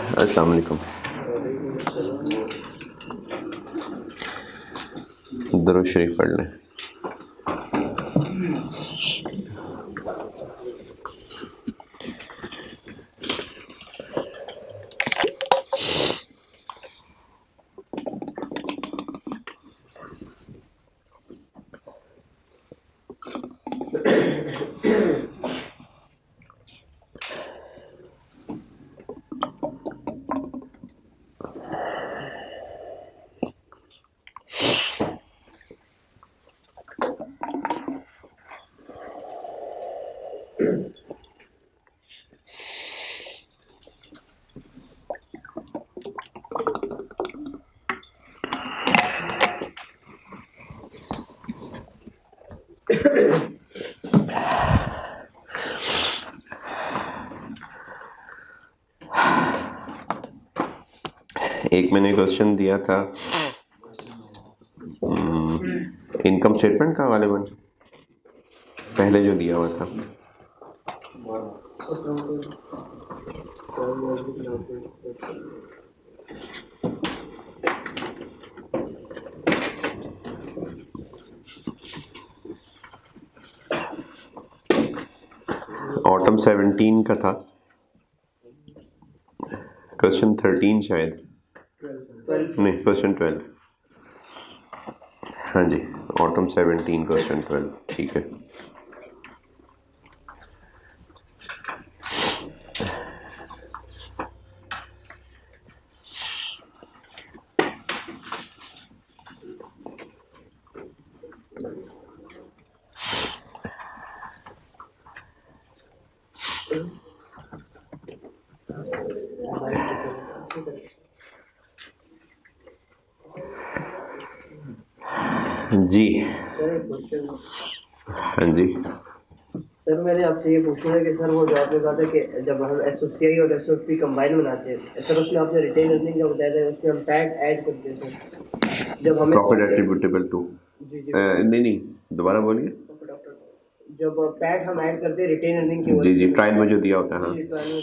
अस्सलाम वालेकुम। दुरूद शरीफ पढ़ लें। एक मैंने क्वेश्चन दिया था इनकम स्टेटमेंट का गालिबन, पहले जो दिया हुआ था। ऑटम 17 का था, क्वेश्चन 13 शायद, नहीं क्वेश्चन 12। हाँ जी, ऑटम 17 क्वेश्चन 12, ठीक है। जी हाँ जी सर, मैंने आपसे ये पूछना है कि सर वो जो आपने कहा था कि जब हम एसओसीआई और एसओपी कंबाइन बनाते हैं सर, उसमें आपने रिटेन अर्निंग का बताया था, उसमें हम टैग ऐड करते हैं सर, जब हमें प्रॉफिट एट्रीब्यूटेबल टू। जी जी नहीं दोबारा बोलिए। जब पैट हम ऐड करते हैं रिटेन अर्निंग की जी जी, ट्रायल में जो दिया होता है। हाँ जी, ट्रायल में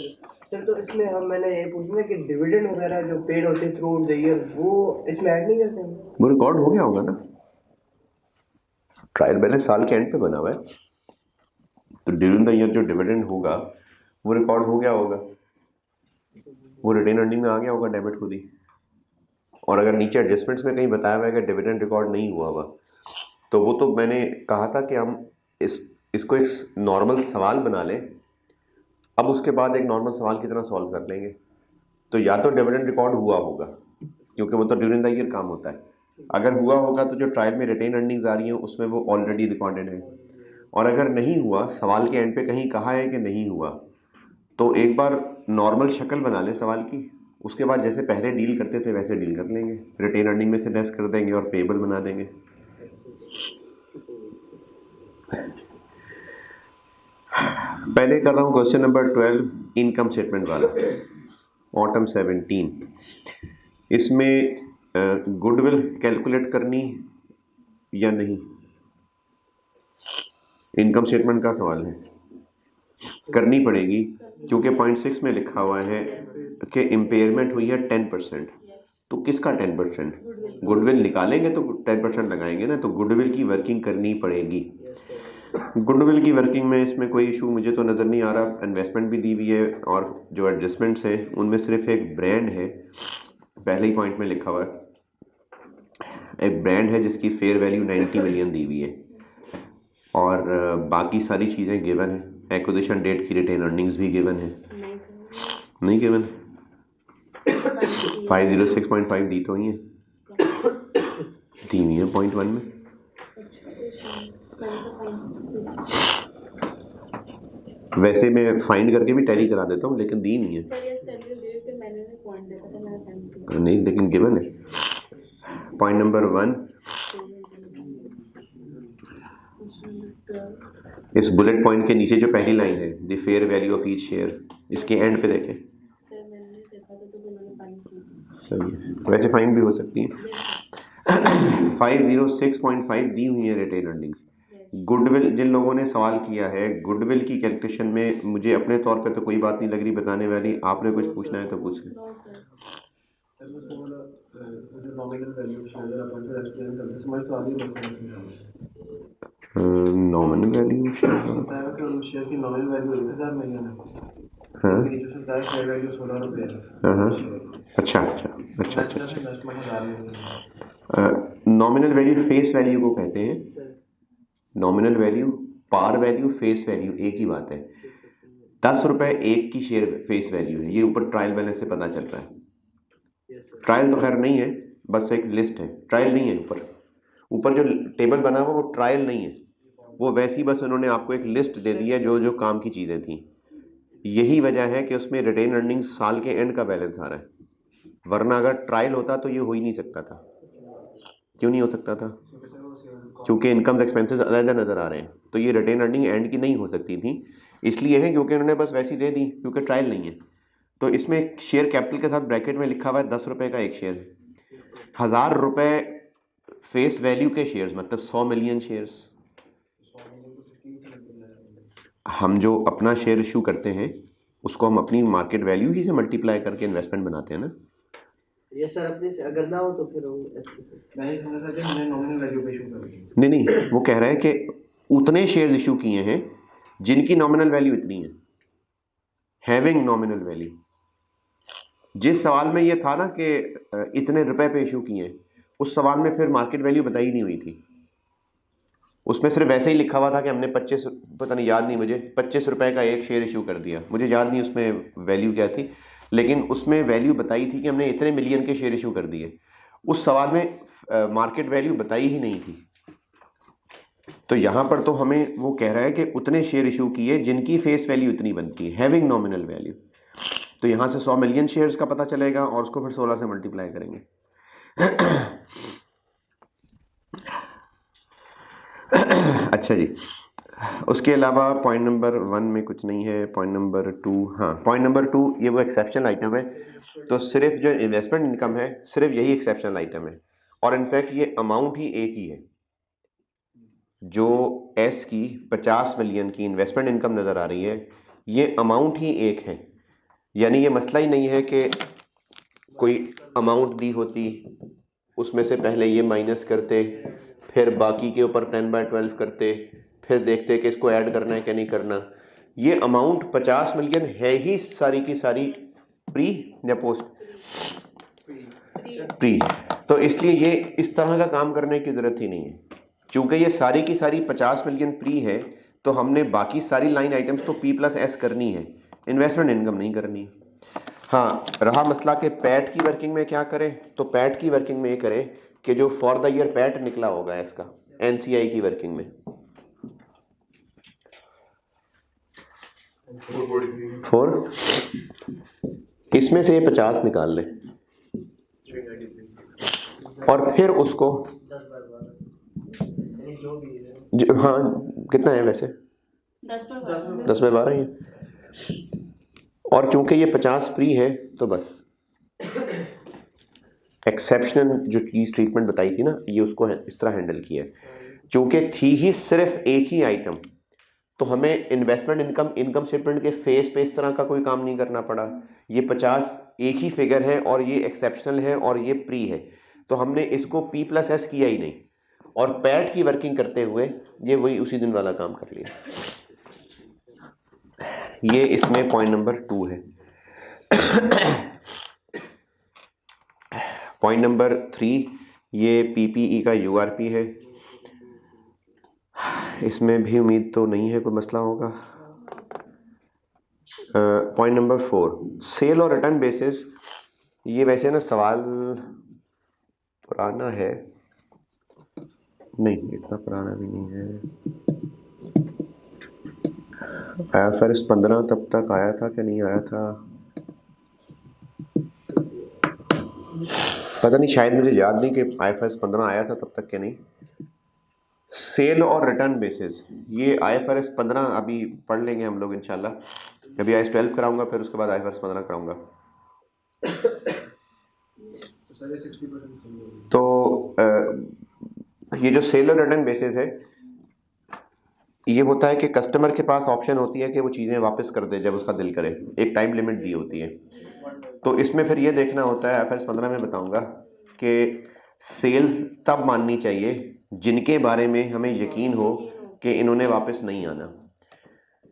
सर, तो इसमें हम मैंने ये पूछना है कि डिविडेंड वगैरह जो पेड होते हैं थ्रू द ईयर, वो इसमें ऐड नहीं करते हैं? वो रिकॉर्ड हो गया होगा ना, ट्रायल बैलेंस साल के एंड पे बना हुआ है, तो ड्यूरिंग द ईयर जो डिविडेंड होगा वो रिकॉर्ड हो गया होगा, वो रिटेन अर्निंग में आ गया होगा डेबिट खुद ही। और अगर नीचे एडजस्टमेंट्स में कहीं बताया हुआ है कि डिविडेंड रिकॉर्ड नहीं हुआ हुआ, तो वो तो मैंने कहा था कि हम इसको एक नॉर्मल सवाल बना लें, अब उसके बाद एक नॉर्मल सवाल की तरह सॉल्व कर लेंगे। तो या तो डिविडेंड रिकॉर्ड हुआ होगा, क्योंकि वो तो ड्यूरिंग द ईयर काम होता है। अगर हुआ होगा तो जो ट्रायल में रिटेन अर्निंग्स आ रही हैं उसमें वो ऑलरेडी रिकॉर्डेड है, और अगर नहीं हुआ, सवाल के एंड पे कहीं कहा है कि नहीं हुआ, तो एक बार नॉर्मल शक्ल बना लें सवाल की, उसके बाद जैसे पहले डील करते थे वैसे डील कर लेंगे, रिटेन अर्निंग में से लेस कर देंगे और पेबल बना देंगे। पहले कर रहा हूँ क्वेश्चन नंबर 12, इनकम स्टेटमेंट वाला, ऑटम 17। इसमें गुडविल कैलकुलेट करनी या नहीं, इनकम स्टेटमेंट का सवाल है। करनी पड़ेगी, क्योंकि पॉइंट 6 में लिखा हुआ है कि इम्पेयरमेंट हुई है 10%। तो किसका 10%? गुडविल निकालेंगे तो 10% लगाएंगे ना, तो गुडविल की वर्किंग करनी पड़ेगी। गुडविल की वर्किंग में इसमें कोई इशू मुझे तो नज़र नहीं आ रहा, इन्वेस्टमेंट भी दी हुई है, और जो एडजस्टमेंट्स हैं उनमें सिर्फ एक ब्रांड है, पहले ही पॉइंट में लिखा हुआ है, एक ब्रांड है जिसकी फेयर वैल्यू 90 मिलियन दी हुई है, और बाकी सारी चीज़ें गिवन है। एक्विजिशन डेट की रिटेन अर्निंग्स भी गिवन है, नहीं गिवन, 506.5 दी तो ही है, दी हुई है पॉइंट 1 में। वैसे मैं फाइंड करके भी टैली करा देता हूँ, लेकिन दी नहीं है, नहीं लेकिन गिवन है। पॉइंट नंबर 1, इस बुलेट पॉइंट के नीचे जो पहली लाइन है, the fair value of each share, इसके एंड पे देखें, सही है, वैसे फाइंड भी हो सकती है। 506.5 दी हुई है रिटेन अर्निंग्स, गुडविल, जिन लोगों ने सवाल किया है गुडविल की कैलकुलेशन में, मुझे अपने तौर पे तो कोई बात नहीं लग रही बताने वाली। आपने कुछ पूछना है तो पूछ लें। नॉमिनल वैल्यू शेयर की नॉमिनल वैल्यू 1000 मिलियन है। हाँ जो सरकार शेयर वैल्यू 16 रुपये है। हाँ, अच्छा अच्छा अच्छा अच्छा अच्छा। नॉमिनल वैल्यू फेस वैल्यू को कहते हैं। Nominal value, par value, face value एक ही बात है। 10 रुपये एक की शेयर फेस वैल्यू है, ये ऊपर ट्रायल बैलेंस से पता चल रहा है। ट्रायल तो खैर नहीं है, बस एक लिस्ट है, ट्रायल नहीं है। ऊपर ऊपर जो टेबल बना हुआ वो ट्रायल नहीं है, वो वैसी बस उन्होंने आपको एक लिस्ट दे दी है जो जो काम की चीज़ें थी। यही वजह है कि उसमें रिटेन अर्निंग्स साल के एंड का बैलेंस आ रहा है, वरना अगर ट्रायल होता तो ये हो ही नहीं सकता था। क्यों नहीं हो सकता था? क्योंकि इनकम एक्सपेंसेस अलग नज़र आ रहे हैं, तो ये रिटेन अर्निंग एंड की नहीं हो सकती थी। इसलिए है क्योंकि उन्होंने बस वैसी दे दी, क्योंकि ट्रायल नहीं है। तो इसमें शेयर कैपिटल के साथ ब्रैकेट में लिखा हुआ है 10 रुपये का एक शेयर है। 1000 रुपये फेस वैल्यू के शेयर्स, मतलब 100 मिलियन शेयर्स। हम जो अपना शेयर इशू करते हैं उसको हम अपनी मार्केट वैल्यू ही से मल्टीप्लाई करके इन्वेस्टमेंट बनाते हैं ना। ये सर अपने से अगर ना हो तो फिर नॉमिनल वैल्यू पे इशू कर। नहीं, वो कह रहा है कि उतने शेयर्स इशू किए हैं जिनकी नॉमिनल वैल्यू इतनी है, हैविंग नॉमिनल वैल्यू। जिस सवाल में ये था ना कि इतने रुपए पे इशू किए हैं, उस सवाल में फिर मार्केट वैल्यू बताई नहीं हुई थी। उसमें सिर्फ वैसे ही लिखा हुआ था कि हमने 25, पता नहीं, याद नहीं मुझे, 25 रुपये का एक शेयर इशू कर दिया। मुझे याद नहीं उसमें वैल्यू क्या थी, लेकिन उसमें वैल्यू बताई थी कि हमने इतने मिलियन के शेयर इशू कर दिए। उस सवाल में मार्केट वैल्यू बताई ही नहीं थी। तो यहाँ पर तो हमें वो कह रहा है कि उतने शेयर इशू किए जिनकी फेस वैल्यू इतनी बनती है, हैविंग नॉमिनल वैल्यू। तो यहाँ से 100 मिलियन शेयर्स का पता चलेगा और उसको फिर 16 से मल्टीप्लाई करेंगे। अच्छा जी, उसके अलावा पॉइंट नंबर 1 में कुछ नहीं है। पॉइंट नंबर 2, हाँ पॉइंट नंबर 2 ये वो एक्सेप्शनल आइटम है। तो सिर्फ जो इन्वेस्टमेंट इनकम है सिर्फ यही एक्सेप्शनल आइटम है, और इनफैक्ट ये अमाउंट ही एक ही है। जो एस की 50 मिलियन की इन्वेस्टमेंट इनकम नज़र आ रही है, ये अमाउंट ही एक है। यानी ये मसला ही नहीं है कि कोई अमाउंट दी होती, उसमें से पहले ये माइनस करते, फिर बाकी के ऊपर 10/12 करते, फिर देखते कि इसको ऐड करना है कि नहीं करना। ये अमाउंट 50 मिलियन है ही सारी की सारी प्री या पोस्ट? प्री। तो इसलिए ये इस तरह का काम करने की ज़रूरत ही नहीं है। चूँकि ये सारी की सारी 50 मिलियन प्री है, तो हमने बाकी सारी लाइन आइटम्स तो P+S करनी है, इन्वेस्टमेंट इनकम नहीं करनी है। हाँ, रहा मसला कि पैट की वर्किंग में क्या करें, तो पैट की वर्किंग में ये करें कि जो फॉर द ईयर पैट निकला होगा इसका NCI की वर्किंग में 4, इसमें से ये 50 निकाल लें और फिर उसको हाँ कितना है वैसे 10/12 ही है। और चूंकि ये 50 प्री है तो बस एक्सेप्शनल जो चीज़ ट्रीटमेंट बताई थी ना, ये उसको इस तरह हैंडल किया है। चूंकि थी ही सिर्फ एक ही आइटम, तो हमें इन्वेस्टमेंट इनकम स्टेटमेंट के फेस पे इस तरह का कोई काम नहीं करना पड़ा। ये 50 एक ही फिगर है और ये एक्सेप्शनल है और ये प्री है, तो हमने इसको P+S किया ही नहीं, और पैट की वर्किंग करते हुए ये वही उसी दिन वाला काम कर लिया। ये इसमें पॉइंट नंबर 2 है। पॉइंट नंबर 3 ये PPE का URP है। इसमें भी उम्मीद तो नहीं है कोई मसला होगा। पॉइंट नंबर 4 सेल और रिटर्न बेसिस। ये वैसे ना सवाल पुराना है, नहीं इतना पुराना भी नहीं है। IFRS 15 तब तक आया था कि नहीं आया था पता नहीं, शायद मुझे याद नहीं कि IFRS 15 आया था तब तक कि नहीं। सेल और रिटर्न बेसिस, ये IFRS 15 अभी पढ़ लेंगे हम लोग इंशाल्लाह। अभी IAS 12 कराऊंगा, फिर उसके बाद IFRS 15 कराऊंगा। तो ये जो सेल और रिटर्न बेसिस है, ये होता है कि कस्टमर के पास ऑप्शन होती है कि वो चीज़ें वापस कर दे जब उसका दिल करे, एक टाइम लिमिट दी होती है। तो इसमें फिर ये देखना होता है, FS 15 में बताऊंगा कि सेल्स तब माननी चाहिए जिनके बारे में हमें यकीन हो कि इन्होंने वापस नहीं आना,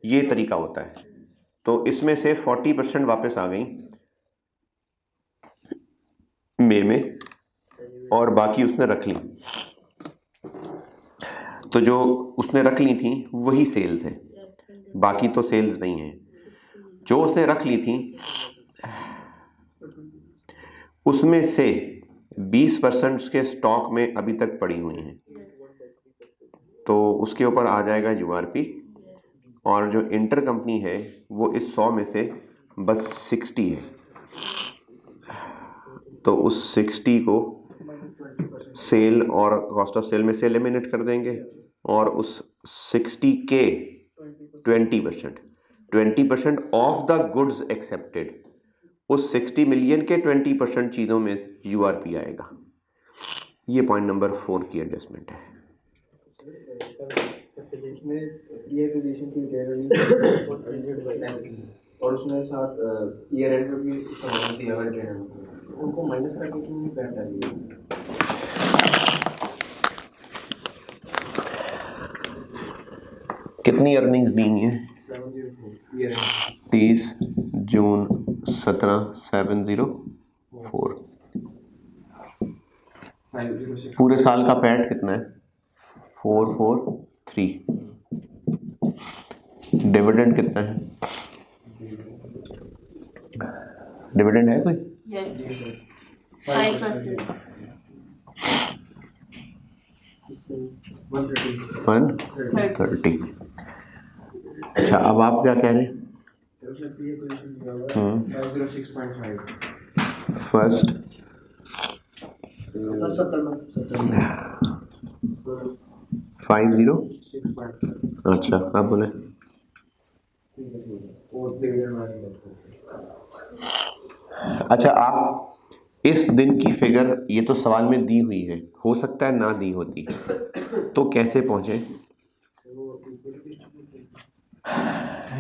ये तरीका होता है। तो इसमें से 40% वापस आ गई मई में और बाकी उसने रख ली। तो जो उसने रख ली थी वही सेल्स है, बाकी तो सेल्स नहीं है। जो उसने रख ली थी उसमें से 20% उसके स्टॉक में अभी तक पड़ी हुई हैं, तो उसके ऊपर आ जाएगा URP। और जो इंटर कंपनी है वो इस 100 में से बस 60 है, तो उस 60 को सेल और कॉस्ट ऑफ सेल में से एलिमिनेट कर देंगे और उस 60 के 20% ऑफ द गुड्स एक्सेप्टेड, उस 60 मिलियन के 20% चीज़ों में URP आएगा। ये पॉइंट नंबर 4 की एडजस्टमेंट है। ये पोजीशन की और उसमें साथ ईयर एंड भी उसका नाम दिया हुआ है, उनको माइनस करके क्यों नहीं पैट डाली है? कितनी अर्निंग्स दी है? 30 जून 17 704। पूरे साल का पैट कितना है? 443। डिविडेंड कितना है? डिविडेंड है कोई? 130। अच्छा, अब आप क्या कह रहे हैं? फर्स्ट 50। अच्छा, आप बोले। अच्छा, आप इस दिन की फिगर, ये तो सवाल में दी हुई है, हो सकता है ना दी होती, तो कैसे पहुंचे?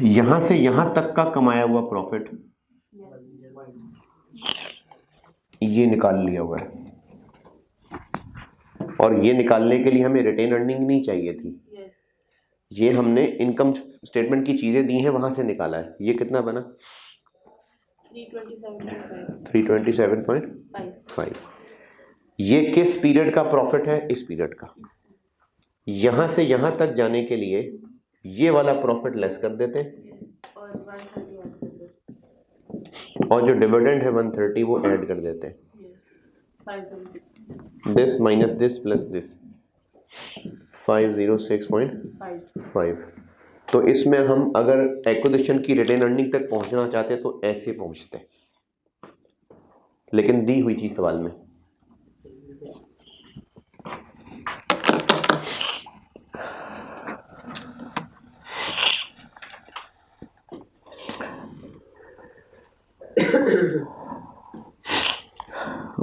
यहां से यहां तक का कमाया हुआ प्रॉफिट ये निकाल लिया हुआ है, और ये निकालने के लिए हमें रिटेन अर्निंग नहीं चाहिए थी, ये हमने इनकम स्टेटमेंट की चीजें दी हैं वहां से निकाला है। ये कितना बना? 327.5। ये किस पीरियड का प्रॉफिट है? इस पीरियड का। यहां से यहां तक जाने के लिए ये वाला प्रॉफिट लेस कर देते हैं और जो डिविडेंड है 130 वो ऐड कर देते हैं। This minus this plus this 506.5। तो इसमें हम अगर एक्विजिशन की रिटेन अर्निंग तक पहुंचना चाहते तो ऐसे पहुंचते, लेकिन दी हुई थी सवाल में।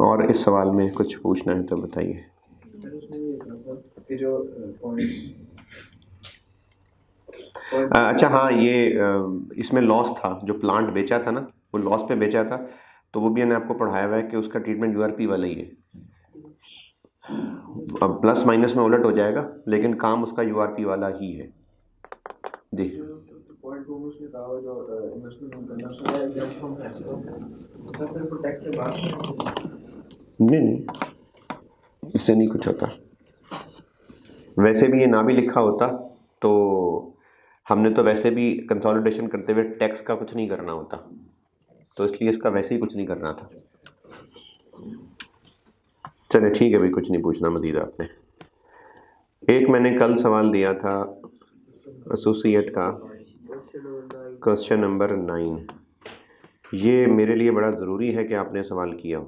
और इस सवाल में कुछ पूछना है तो बताइए। अच्छा हाँ, ये इसमें लॉस था, जो प्लांट बेचा था ना वो लॉस पे बेचा था, तो वो भी मैंने आपको पढ़ाया हुआ है कि उसका ट्रीटमेंट URP वाला ही है। अब प्लस माइनस में उलट हो जाएगा, लेकिन काम उसका URP वाला ही है। जी नहीं, इससे नहीं कुछ होता। वैसे भी ये ना भी लिखा होता तो हमने तो वैसे भी कंसोलिडेशन करते हुए टैक्स का कुछ नहीं करना होता, तो इसलिए इसका वैसे ही कुछ नहीं करना था। चले ठीक है भाई, कुछ नहीं पूछना मजीद आपने। एक मैंने कल सवाल दिया था एसोसिएट का, क्वेश्चन नंबर 9। ये मेरे लिए बड़ा ज़रूरी है कि आपने सवाल किया हो,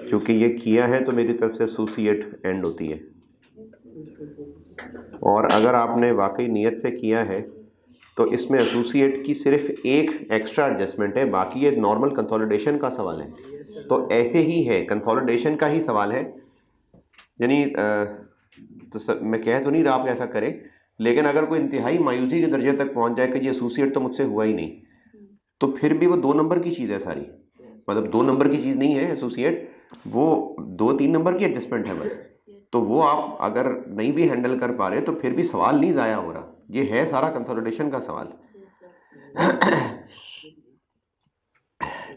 क्योंकि ये किया है तो मेरी तरफ से एसोसिएट एंड होती है, और अगर आपने वाकई नीयत से किया है तो इसमें एसोसिएट की सिर्फ एक एक्स्ट्रा एडजस्टमेंट है, बाकी ये नॉर्मल कंसोलिडेशन का सवाल है। तो ऐसे ही है, कंसोलिडेशन का ही सवाल है, यानी तो मैं कह तो नहीं रहा आप ऐसा करें, लेकिन अगर कोई इंतहाई मायूसी के दर्जे तक पहुंच जाए कि ये एसोसिएट तो मुझसे हुआ ही नहीं, तो फिर भी वो 2 नंबर की चीज़ है सारी, मतलब 2 नंबर की चीज़ नहीं है एसोसिएट, वो 2-3 नंबर की एडजस्टमेंट है बस। तो वो आप अगर नहीं भी हैंडल कर पा रहे तो फिर भी सवाल नहीं ज़ाया हो रहा, ये है सारा कंसोलिडेशन का सवाल।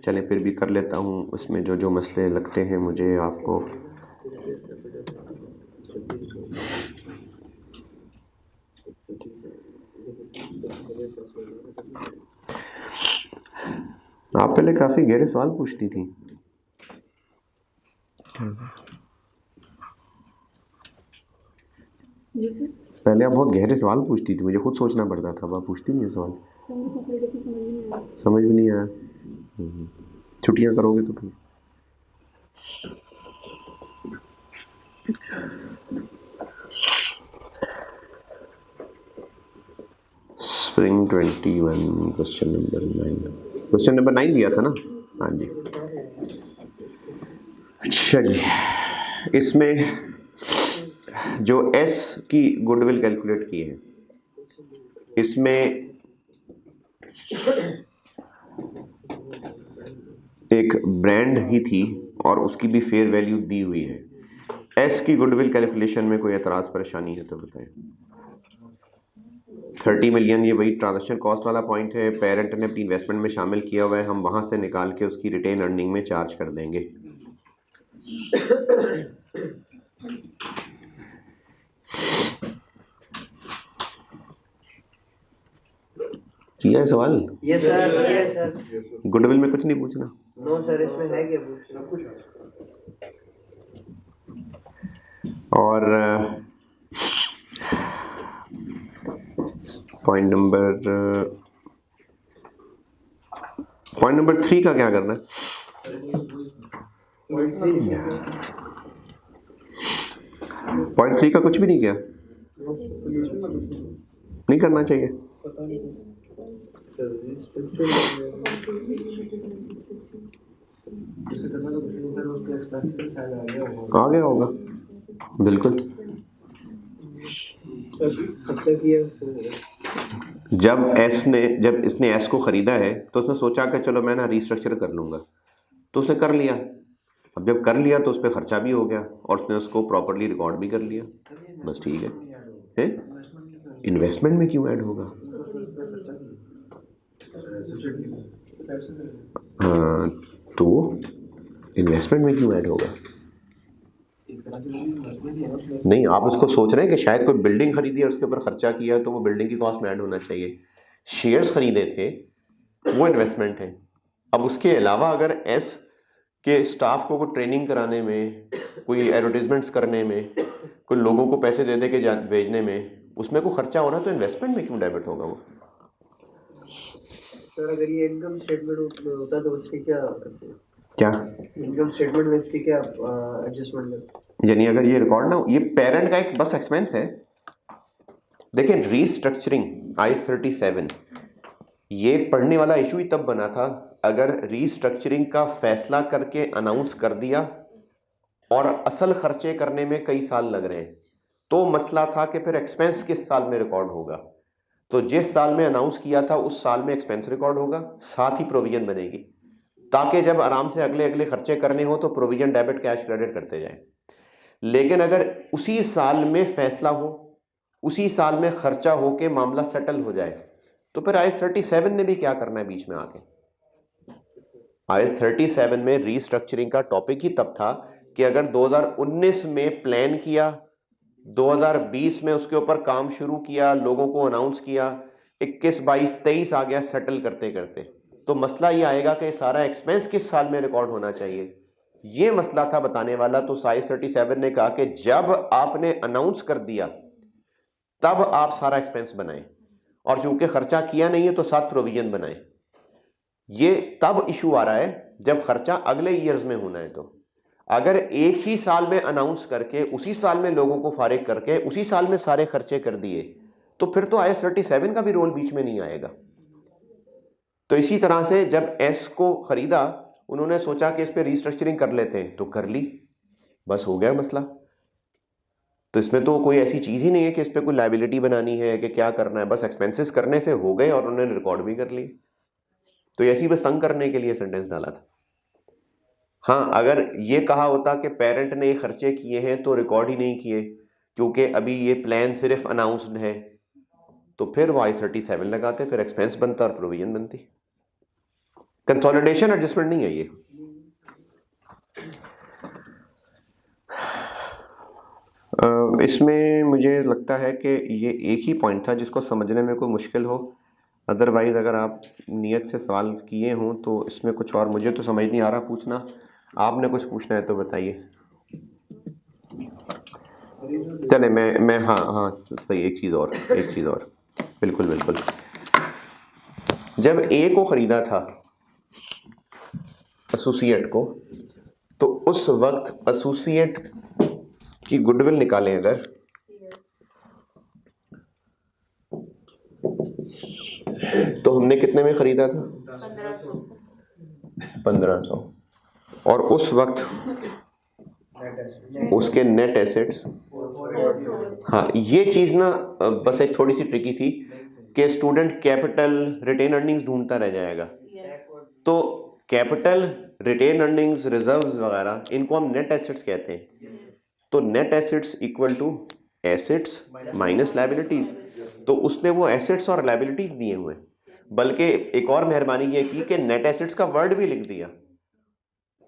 चलें फिर भी कर लेता हूँ उसमें जो जो मसले लगते हैं मुझे आपको। आप पहले काफ़ी गहरे सवाल पूछती थी। पहले आप बहुत गहरे सवाल पूछती थी, मुझे खुद सोचना पड़ता था, अब आप पूछती नहीं है सवाल। समझ में नहीं आया। छुट्टियाँ करोगे तो फिर स्प्रिंग 21 क्वेश्चन नंबर 9 दिया था ना? हाँ जी। चलिए, इसमें जो एस की गुडविल कैलकुलेट की है, इसमें एक ब्रांड ही थी और उसकी भी फेयर वैल्यू दी हुई है। एस की गुडविल कैलकुलेशन में कोई एतराज़ परेशानी है तो बताएं। 30 मिलियन ये वही ट्रांजैक्शन कॉस्ट वाला पॉइंट है, पेरेंट ने अपनी इन्वेस्टमेंट में शामिल किया हुआ है, हम वहाँ से निकाल के उसकी रिटेन अर्निंग में चार्ज कर देंगे। किया है सवाल? Yes sir. गुडविल में कुछ नहीं पूछना? नो सर, इसमें है क्या पूछना कुछ? और पॉइंट नंबर 3 का क्या करना है? पॉइंट 3 का कुछ भी नहीं किया, नहीं करना चाहिए। आ गया होगा बिल्कुल। जब इसने एस को ख़रीदा है तो उसने सोचा कि चलो मैं ना रीस्ट्रक्चर कर लूँगा, तो उसने कर लिया। अब जब कर लिया तो उस पर ख़र्चा भी हो गया और उसने उसको प्रॉपर्ली रिकॉर्ड भी कर लिया, बस ठीक है। इन्वेस्टमेंट में क्यों ऐड होगा? हाँ, तो इन्वेस्टमेंट में क्यों ऐड होगा? नहीं, आप उसको सोच रहे हैं कि शायद कोई बिल्डिंग खरीदी है उसके ऊपर खर्चा किया तो वो बिल्डिंग की कॉस्ट में ऐड होना चाहिए। शेयर्स खरीदे थे वो इन्वेस्टमेंट है। अब उसके अलावा अगर एस के स्टाफ को कोई ट्रेनिंग कराने में, कोई एडवर्टीजमेंट्स करने में, कोई लोगों को पैसे दे दे के भेजने में, उसमें कोई खर्चा हो रहा है तो इन्वेस्टमेंट में क्यों डेबिट होगा वो? सर अगर ये इनकम स्टेटमेंट में होता तो उसकी क्या करते हैं? क्या इनकम स्टेटमेंट में इसकी क्या एडजस्टमेंट है? यानी अगर ये रिकॉर्ड ना, ये पेरेंट का एक बस एक्सपेंस है। देखिए, रीस्ट्रक्चरिंग IAS 37 ये पढ़ने वाला इशू ही तब बना था अगर रीस्ट्रक्चरिंग का फैसला करके अनाउंस कर दिया और असल खर्चे करने में कई साल लग रहे हैं, तो मसला था कि फिर एक्सपेंस किस साल में रिकॉर्ड होगा। तो जिस साल में अनाउंस किया था उस साल में एक्सपेंस रिकॉर्ड होगा, साथ ही प्रोविजन बनेगी, ताकि जब आराम से अगले अगले खर्चे करने हो तो प्रोविजन डेबिट कैश क्रेडिट करते जाएं। लेकिन अगर उसी साल में फैसला हो, उसी साल में खर्चा हो के मामला सेटल हो जाए, तो फिर IAS 37 ने भी क्या करना है बीच में आके? IAS 37 में रीस्ट्रक्चरिंग का टॉपिक ही तब था कि अगर 2019 में प्लान किया, 2020 में उसके ऊपर काम शुरू किया, लोगों को अनाउंस किया, 21, 22, 23 आ गया सेटल करते करते, तो मसला ये आएगा कि सारा एक्सपेंस किस साल में रिकॉर्ड होना चाहिए, ये मसला था बताने वाला। तो IAS 37 ने कहा कि जब आपने अनाउंस कर दिया तब आप सारा एक्सपेंस बनाएं, और चूंकि खर्चा किया नहीं है तो साथ प्रोविजन बनाएं। ये तब इशू आ रहा है जब खर्चा अगले ईयर्स में होना है। तो अगर एक ही साल में अनाउंस करके उसी साल में लोगों को फारिग करके उसी साल में सारे खर्चे कर दिए, तो फिर तो IAS 37 का भी रोल बीच में नहीं आएगा। तो इसी तरह से जब एस को खरीदा, उन्होंने सोचा कि इस पे रीस्ट्रक्चरिंग कर लेते हैं, तो कर ली, बस हो गया मसला। तो इसमें तो कोई ऐसी चीज़ ही नहीं है कि इस पर कोई लाइबिलिटी बनानी है कि क्या करना है, बस एक्सपेंसेस करने से हो गए और उन्होंने रिकॉर्ड भी कर लिए। तो ऐसी बस तंग करने के लिए सेंटेंस डाला था। हाँ, अगर ये कहा होता कि पेरेंट ने ये खर्चे किए हैं तो रिकॉर्ड ही नहीं किए क्योंकि अभी ये प्लान सिर्फ अनाउंस्ड है, तो फिर वो I-37 लगाते, फिर एक्सपेंस बनता और प्रोविजन बनती। कंसोलिडेशन एडजस्टमेंट नहीं है ये। इसमें मुझे लगता है कि ये एक ही पॉइंट था जिसको समझने में कोई मुश्किल हो, अदरवाइज़ अगर आप नियत से सवाल किए हों तो इसमें कुछ और मुझे तो समझ नहीं आ रहा पूछना, आपने कुछ पूछना है तो बताइए। चले मैं हाँ सही, एक चीज़ और बिल्कुल। जब ए को ख़रीदा था एसोसिएट को, तो उस वक्त एसोसिएट की गुडविल निकालें अगर, तो हमने कितने में ख़रीदा था? 1500। और उस वक्त उसके नेट एसेट्स, हाँ ये चीज़ ना बस एक थोड़ी सी ट्रिकी थी कि स्टूडेंट कैपिटल रिटेन अर्निंग्स ढूंढता रह जाएगा। तो कैपिटल, रिटेन अर्निंग्स, रिजर्व्स वगैरह, इनको हम नेट एसेट्स कहते हैं। तो net assets equal to assets minus liabilities. तो उसने वो एसेट्स और लायबिलिटीज दिए हुए, बल्कि एक और मेहरबानी ये की कि नेट एसेट्स का वर्ड भी लिख दिया।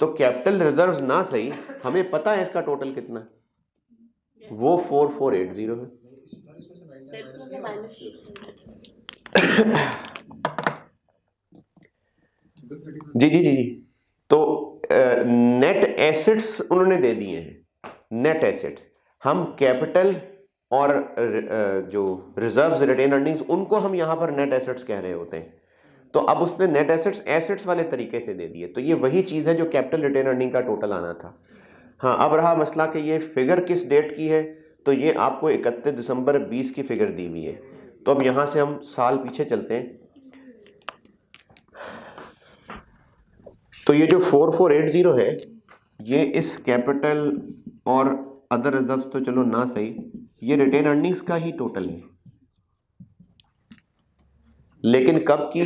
तो कैपिटल रिजर्व्स ना सही, हमें पता है इसका टोटल कितना, वो 4480 है। जी। तो नेट एसेट्स उन्होंने दे दिए हैं, नेट एसेट्स। हम कैपिटल और जो रिजर्व्स, रिटेन अर्निंग्स, उनको हम यहाँ पर नेट एसेट्स कह रहे होते हैं। तो अब उसने नेट एसेट्स एसेट्स वाले तरीके से दे दिए, तो ये वही चीज़ है जो कैपिटल रिटेन अर्निंग का टोटल आना था। हाँ, अब रहा मसला कि ये फिगर किस डेट की है, तो ये आपको 31 दिसंबर 20 की फिगर दी हुई है। तो अब यहाँ से हम साल पीछे चलते हैं। तो ये जो 4480 है, ये इस कैपिटल और अदर रिजर्व्स तो चलो ना सही, ये रिटेन अर्निंग्स का ही टोटल है। लेकिन कब की?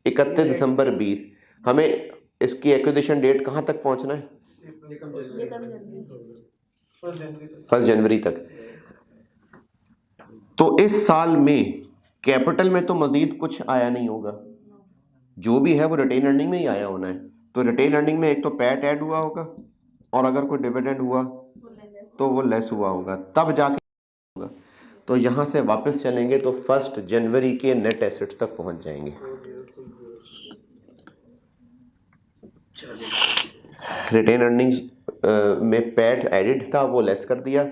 31 दिसंबर 20। हमें इसकी एक्विजिशन डेट कहाँ तक पहुँचना है? 1 जनवरी तक। तो इस साल में कैपिटल में तो मजीद कुछ आया नहीं होगा, जो भी है वो रिटेन अर्निंग में ही आया होना है। तो रिटेन अर्निंग में एक तो पैट ऐड हुआ होगा, और अगर कोई डिविडेंड हुआ तो वो लेस हुआ होगा, तब जाके होगा। तो यहाँ से वापस चलेंगे तो 1 जनवरी के नेट एसेट्स तक पहुँच जाएंगे। रिटेन अर्निंग्स में पैट एडिड था, वो लेस कर दिया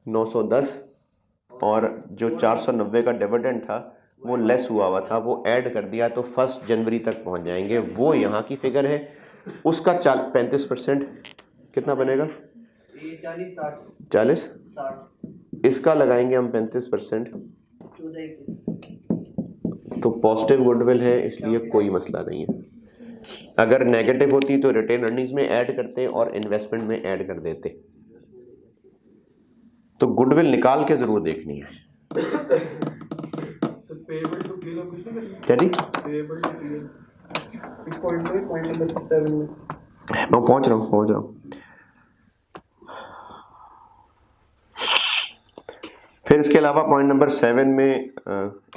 910, और जो 490 का डिविडेंड था वो लेस हुआ था, वो ऐड कर दिया, तो 1 जनवरी तक पहुंच जाएंगे। वो यहाँ की फिगर है, उसका 35% कितना बनेगा? 40। इसका लगाएंगे हम 35%, तो पॉजिटिव गुडविल है, इसलिए कोई मसला नहीं है। अगर नेगेटिव होती तो रिटेन अर्निंग्स में ऐड करते और इन्वेस्टमेंट में ऐड कर देते। तो गुडविल निकाल के जरूर देखनी है। क्या जी? मैं पहुंच रहा हूँ। फिर इसके अलावा पॉइंट नंबर 7 में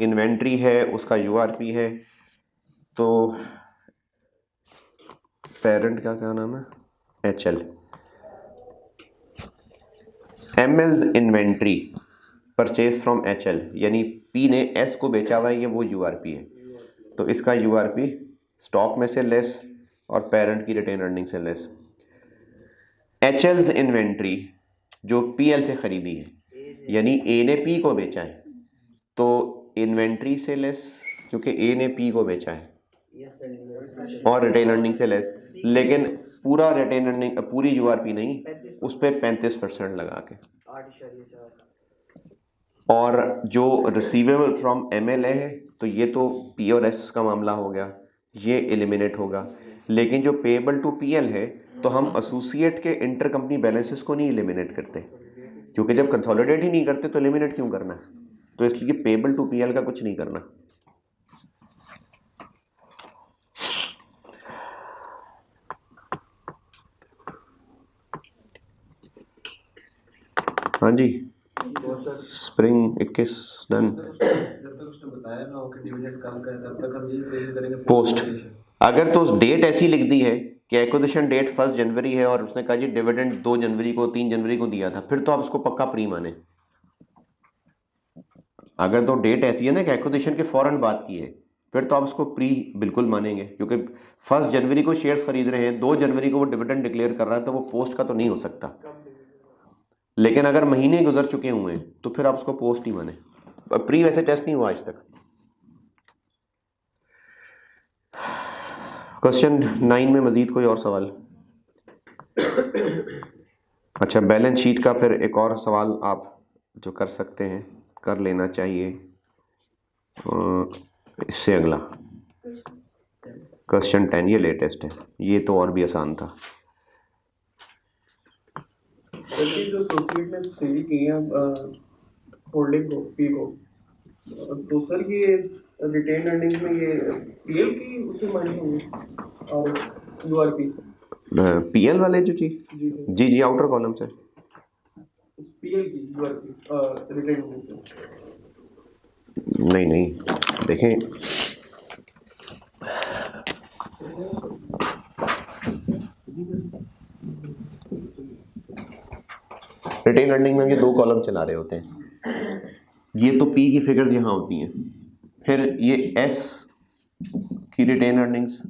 इन्वेंट्री है, उसका यूआरपी है। तो पेरेंट का क्या नाम है? HL। ML's inventory purchase from HL, यानी P ने S को बेचा हुआ है, ये वो यूआरपी है। तो इसका यूआरपी स्टॉक में से लेस और पेरेंट की रिटेन अर्निंग से लेस। HL's इन्वेंट्री जो PL से खरीदी है, यानी A ने P को बेचा है, तो इन्वेंट्री से लेस, क्योंकि A ने P को बेचा है, और रिटेन अर्निंग से लेस। लेकिन पूरा रिटेन अर्निंग, पूरी यूआरपी नहीं, उस पर 35% लगा के। और जो रिसीवेबल फ्रॉम MLA है, तो ये तो P और S का मामला हो गया, ये एलिमिनेट होगा। लेकिन जो पेएबल टू PL है, तो हम एसोसिएट के इंटर कंपनी बैलेंसेस को नहीं एलिमिनेट करते, क्योंकि जब कंसोलिडेट ही नहीं करते तो एलिमिनेट क्यों करना है, तो इसलिए पेबल टू पीएल का कुछ नहीं करना। हाँ जी, स्प्रिंग 21 डन। जब तक उसने बताया ना हो कि डिविडेंड कम करें तब तक हम यही करेंगे पोस्ट, अगर तो डेट ऐसी लिख दी है कि एक्विजिशन डेट 1 जनवरी है और उसने कहा जी डिविडेंड 2 जनवरी को 3 जनवरी को दिया था, फिर तो आप उसको पक्का प्री माने। अगर तो डेट ऐसी है ना कि एक्विजिशन के फौरन बात की है, फिर तो आप उसको प्री बिल्कुल मानेंगे, क्योंकि 1 जनवरी को शेयर्स खरीद रहे हैं, 2 जनवरी को वो डिविडेंड डिक्लेयर कर रहा है, तो वो पोस्ट का तो नहीं हो सकता। लेकिन अगर महीने गुजर चुके हुए हैं तो फिर आप उसको पोस्ट ही माने। प्री वैसे टेस्ट नहीं हुआ आज तक। क्वेश्चन 9 में मजीद कोई और सवाल? अच्छा, बैलेंस शीट का फिर एक और सवाल आप जो कर सकते हैं कर लेना चाहिए। इससे अगला क्वेश्चन 10, ये लेटेस्ट है, ये तो और भी आसान था। जो एसोसिएट ने सेल की है होल्डिंग को पी को, तो सर ये रिटेन अर्निंग में ये पीएल की उससे माइनस होंगे और यूआरपी पीएल वाले जो जी जी जी जी आउटर कॉलम से पीएल की यूआरपी रिटेन अर्निंग नहीं नहीं, देखें रिटेन अर्निंग में ये 2 कॉलम चला रहे होते हैं। ये तो पी की फिगर्स यहाँ होती हैं, फिर ये एस की रिटेन अर्निंग्स,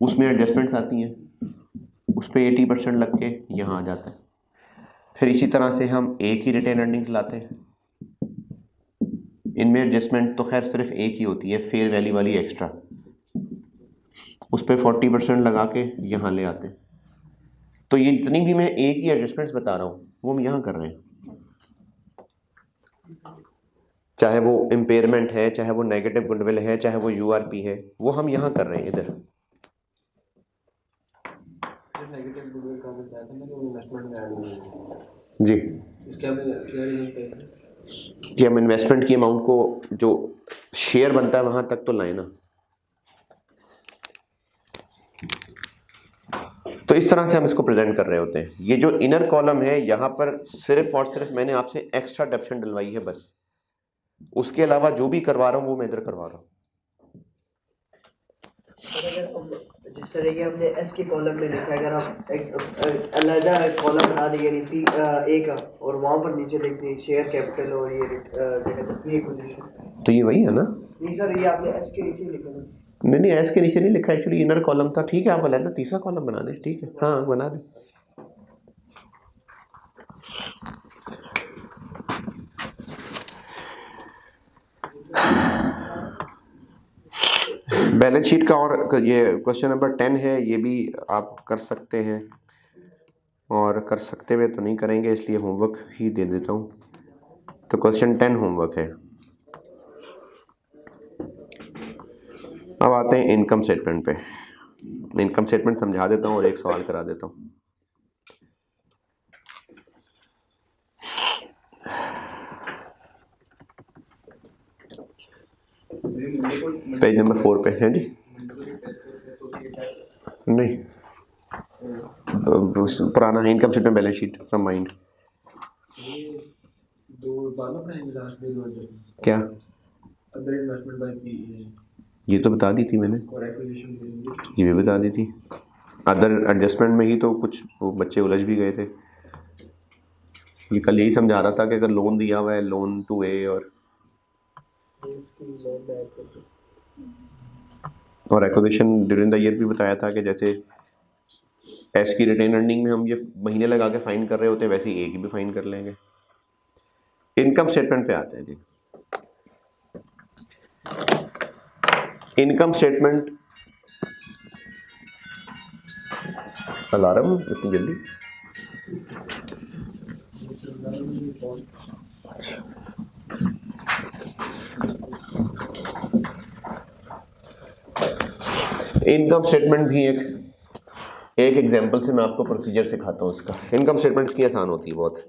उसमें एडजस्टमेंट्स आती हैं, उस पर 80% लग के यहाँ आ जाता है। फिर इसी तरह से हम ए की रिटेन अर्निंग्स लाते हैं, इनमें एडजस्टमेंट तो खैर सिर्फ एक ही होती है, फेयर वैल्यू वाली एक्स्ट्रा, उस पर 40% लगा के यहाँ ले आते हैं। तो ये जितनी भी मैं ए की एडजस्टमेंट्स बता रहा हूँ वो हम यहाँ कर रहे हैं, चाहे वो इम्पेयरमेंट है, चाहे वो नेगेटिव गुडविल है, चाहे वो यूआरपी है, वो हम यहाँ कर रहे हैं इधर। नेगेटिव गुडविल का बताया था ना कि इन्वेस्टमेंट में ऐड हुई जी, इसका भी क्या रीजन है कि हम इन्वेस्टमेंट की अमाउंट को जो शेयर बनता है वहाँ तक तो लाए ना। तो इस तरह से हम इसको प्रेजेंट कर रहे होते हैं। ये जो इनर कॉलम है यहाँ पर सिर्फ और सिर्फ मैंने आपसे एक्स्ट्रा डेप्शन डलवाई है बस, उसके अलावा जो भी करवा रहा हूँ वो मैं इधर करवा रहा हूँ। जिस तरह की हमने एस के कॉलम में लिखा है, अगर हम एक अलग कॉलम बना दें यानी पी ए का, और वहाँ पर नीचे लिख दें शेयर कैपिटल और ये पोजीशन, तो ये वही है ना? नहीं सर, ये आपने एस के नीचे लिखा है। नहीं एस के नीचे नहीं लिखा, एक्चुअली इनर कॉलम था। ठीक है, आप अलग तीसरा कॉलम बना दें, ठीक है, हाँ बना दें। बैलेंस शीट का और ये क्वेश्चन नंबर 10 है, ये भी आप कर सकते हैं, और कर सकते हुए तो नहीं करेंगे इसलिए होमवर्क ही दे देता हूँ। तो क्वेश्चन 10 होमवर्क है। अब आते हैं इनकम स्टेटमेंट पे। मैं इनकम स्टेटमेंट समझा देता हूँ और एक सवाल करा देता हूँ। पेज नंबर 4 पे है जी? नहीं, पुराना है income statement balance sheet combined. क्या अदर इन्वेस्टमेंट बाय पीई, ये तो बता दी थी मैंने, और एक्विजिशन ये भी बता दी थी। अदर एडजस्टमेंट में ही तो कुछ वो बच्चे उलझ भी गए थे। ये कल यही समझा रहा था कि अगर लोन दिया हुआ है, लोन टू ए और एक्विजिशन ड्यूरिंग द ईयर भी बताया था कि जैसे एस की रिटेन अर्निंग में हम ये महीने लगा के फाइन कर रहे होते हैं, वैसे ही ए की भी फाइन कर लेंगे। इनकम स्टेटमेंट पे आते हैं जी। इनकम स्टेटमेंट, अलार्म इतनी जल्दी? इनकम स्टेटमेंट भी एक एग्जांपल से मैं आपको प्रोसीजर सिखाता हूँ इसका। इनकम स्टेटमेंट्स की आसान होती है बहुत।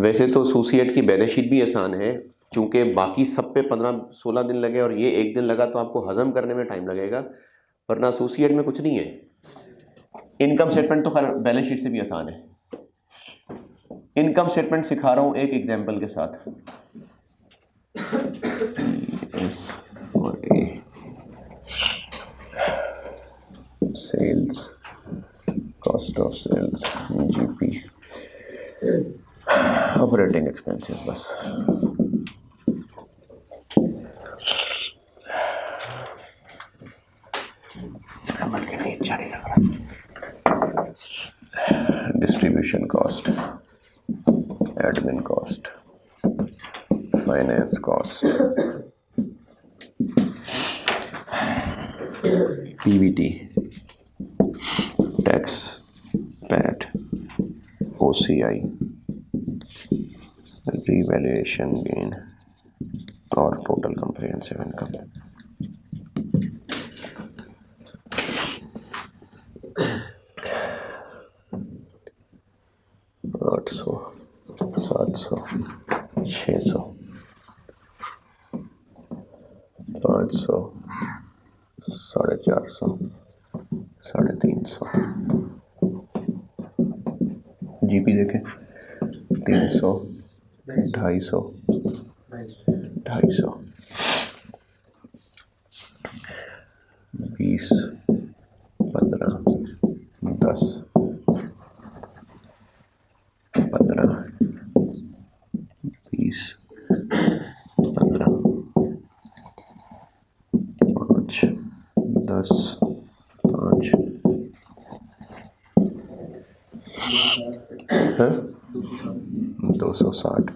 वैसे तो एसोसिएट की बैलेंस शीट भी आसान है, चूँकि बाकी सब पे 15-16 दिन लगे और ये 1 दिन लगा तो आपको हज़म करने में टाइम लगेगा, वरना एसोसिएट में कुछ नहीं है। इनकम स्टेटमेंट तो खैर बैलेंस शीट से भी आसान है। इनकम स्टेटमेंट सिखा रहा हूँ एक एग्जाम्पल के साथ। Sales, cost of sales, GP, operating expenses, बस। Distribution cost, admin cost, finance cost, PVT, tax, PAT, OCI, revaluation gain और टोटल कंप्रिहेंसिव इनकम। आठ सौ, 700, 600, 500, 450, 350। जीपी देखें 300, 250, 250, 20, 15, 10, 15, 20, 15, 5, 10, 5, 260,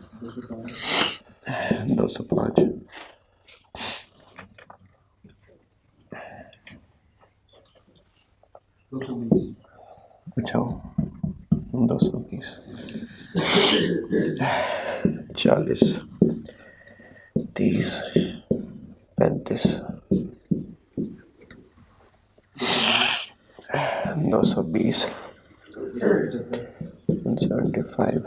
205, अच्छा 220, 40, 30, 35, 220, 75,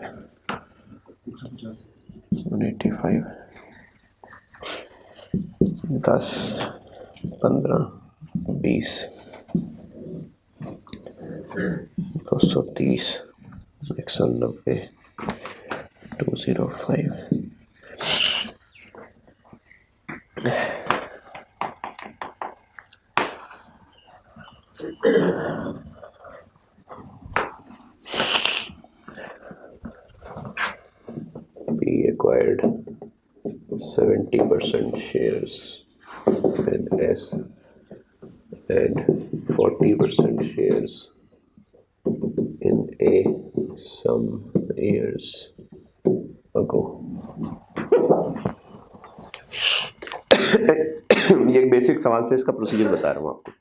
185, 10, 15, 20, 230, 190, 205, we acquired 70% shares in S and 40% shares in A some years ago. ये एक basic सवाल से इसका प्रोसीजर बता रहा हूँ आपको।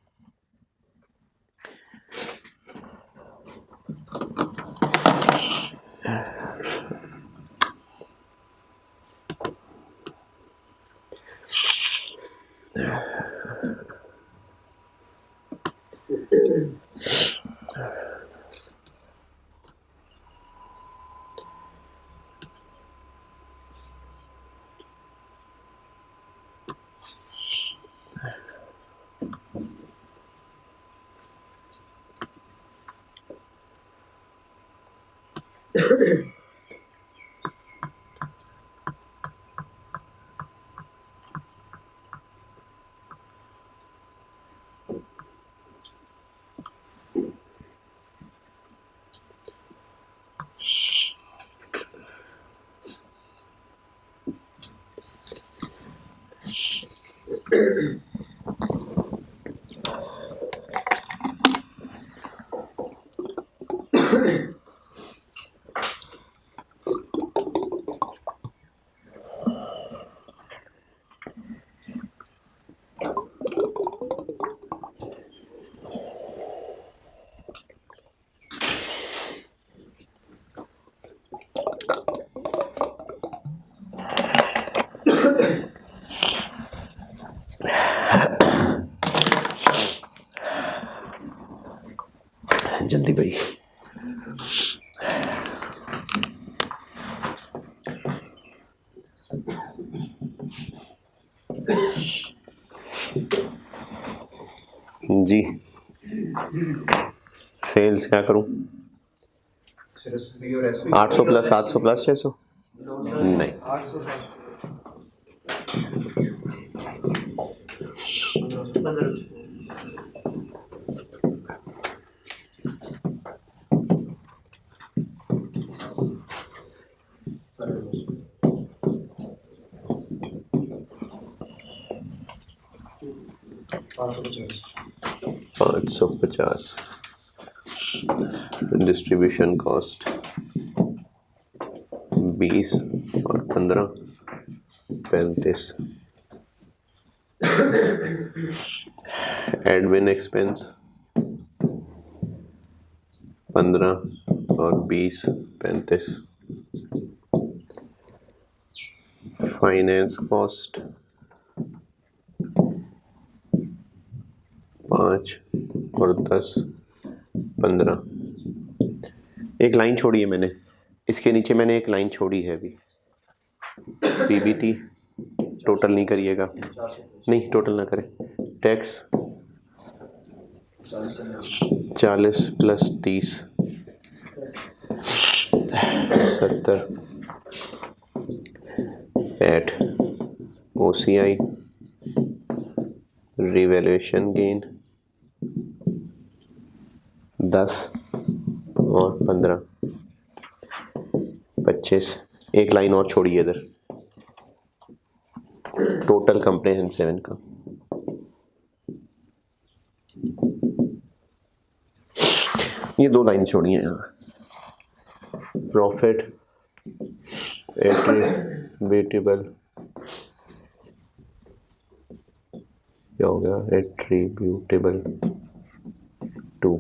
जल्दी भाई। जी सेल्स क्या करूं? 800 प्लस 700 प्लस 600 नहीं 550 डिस्ट्रीब्यूशन कॉस्ट 20 और 15 35 एडमिन एक्सपेंस 15 और 20 35 फाइनेंस कॉस्ट 5 और 10 15 एक लाइन छोड़ी है मैंने, इसके नीचे मैंने एक लाइन छोड़ी है अभी पीबीटी टोटल नहीं करिएगा, नहीं टोटल ना करें। Tax 40 plus 30 70 PAT OCI revaluation gain 10 और 15 25 एक लाइन और छोड़ी है इधर टोटल कंप्रेहेंसिव इनकम। ये 2 लाइन छोड़ी हैं यहाँ। प्रॉफिट एट्रीब्यूटेबल क्या हो गया? Attributable to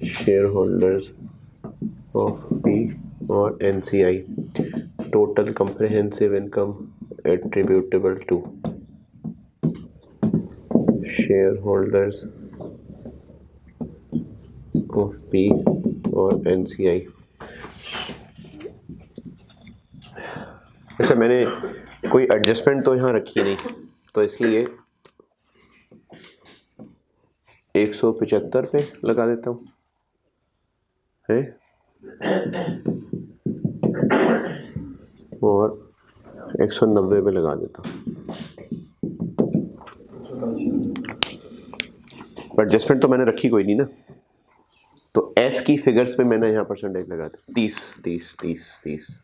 share holders of P और NCI total comprehensive income attributable to share holders of P और एनसीआई। अच्छा मैंने कोई एडजस्टमेंट तो यहाँ रखी नहीं, तो इसलिए 175 पे लगा देता हूँ है और 190 पे लगा देता हूँ। एडजस्टमेंट तो मैंने रखी कोई नहीं ना, तो एस की फिगर्स पे मैंने यहाँ परसेंटेज लगा दिया 30 30 30 30।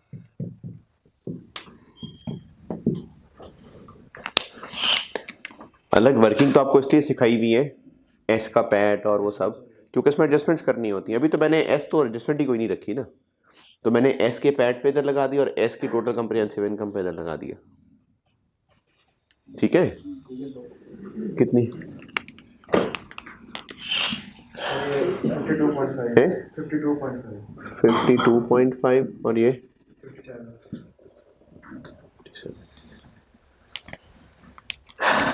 अलग वर्किंग तो आपको इसलिए सिखाई हुई है एस का पैट और वो सब, क्योंकि इसमें एडजस्टमेंट्स करनी होती हैं। अभी तो मैंने एस तो एडजस्टमेंट ही कोई नहीं रखी ना, तो मैंने एस के पैट पे इधर लगा दिया और एस की टोटल कंप्रिहेंसिव इनकम पे इधर लगा दिया। ठीक है कितनी 52.5 और ये 57।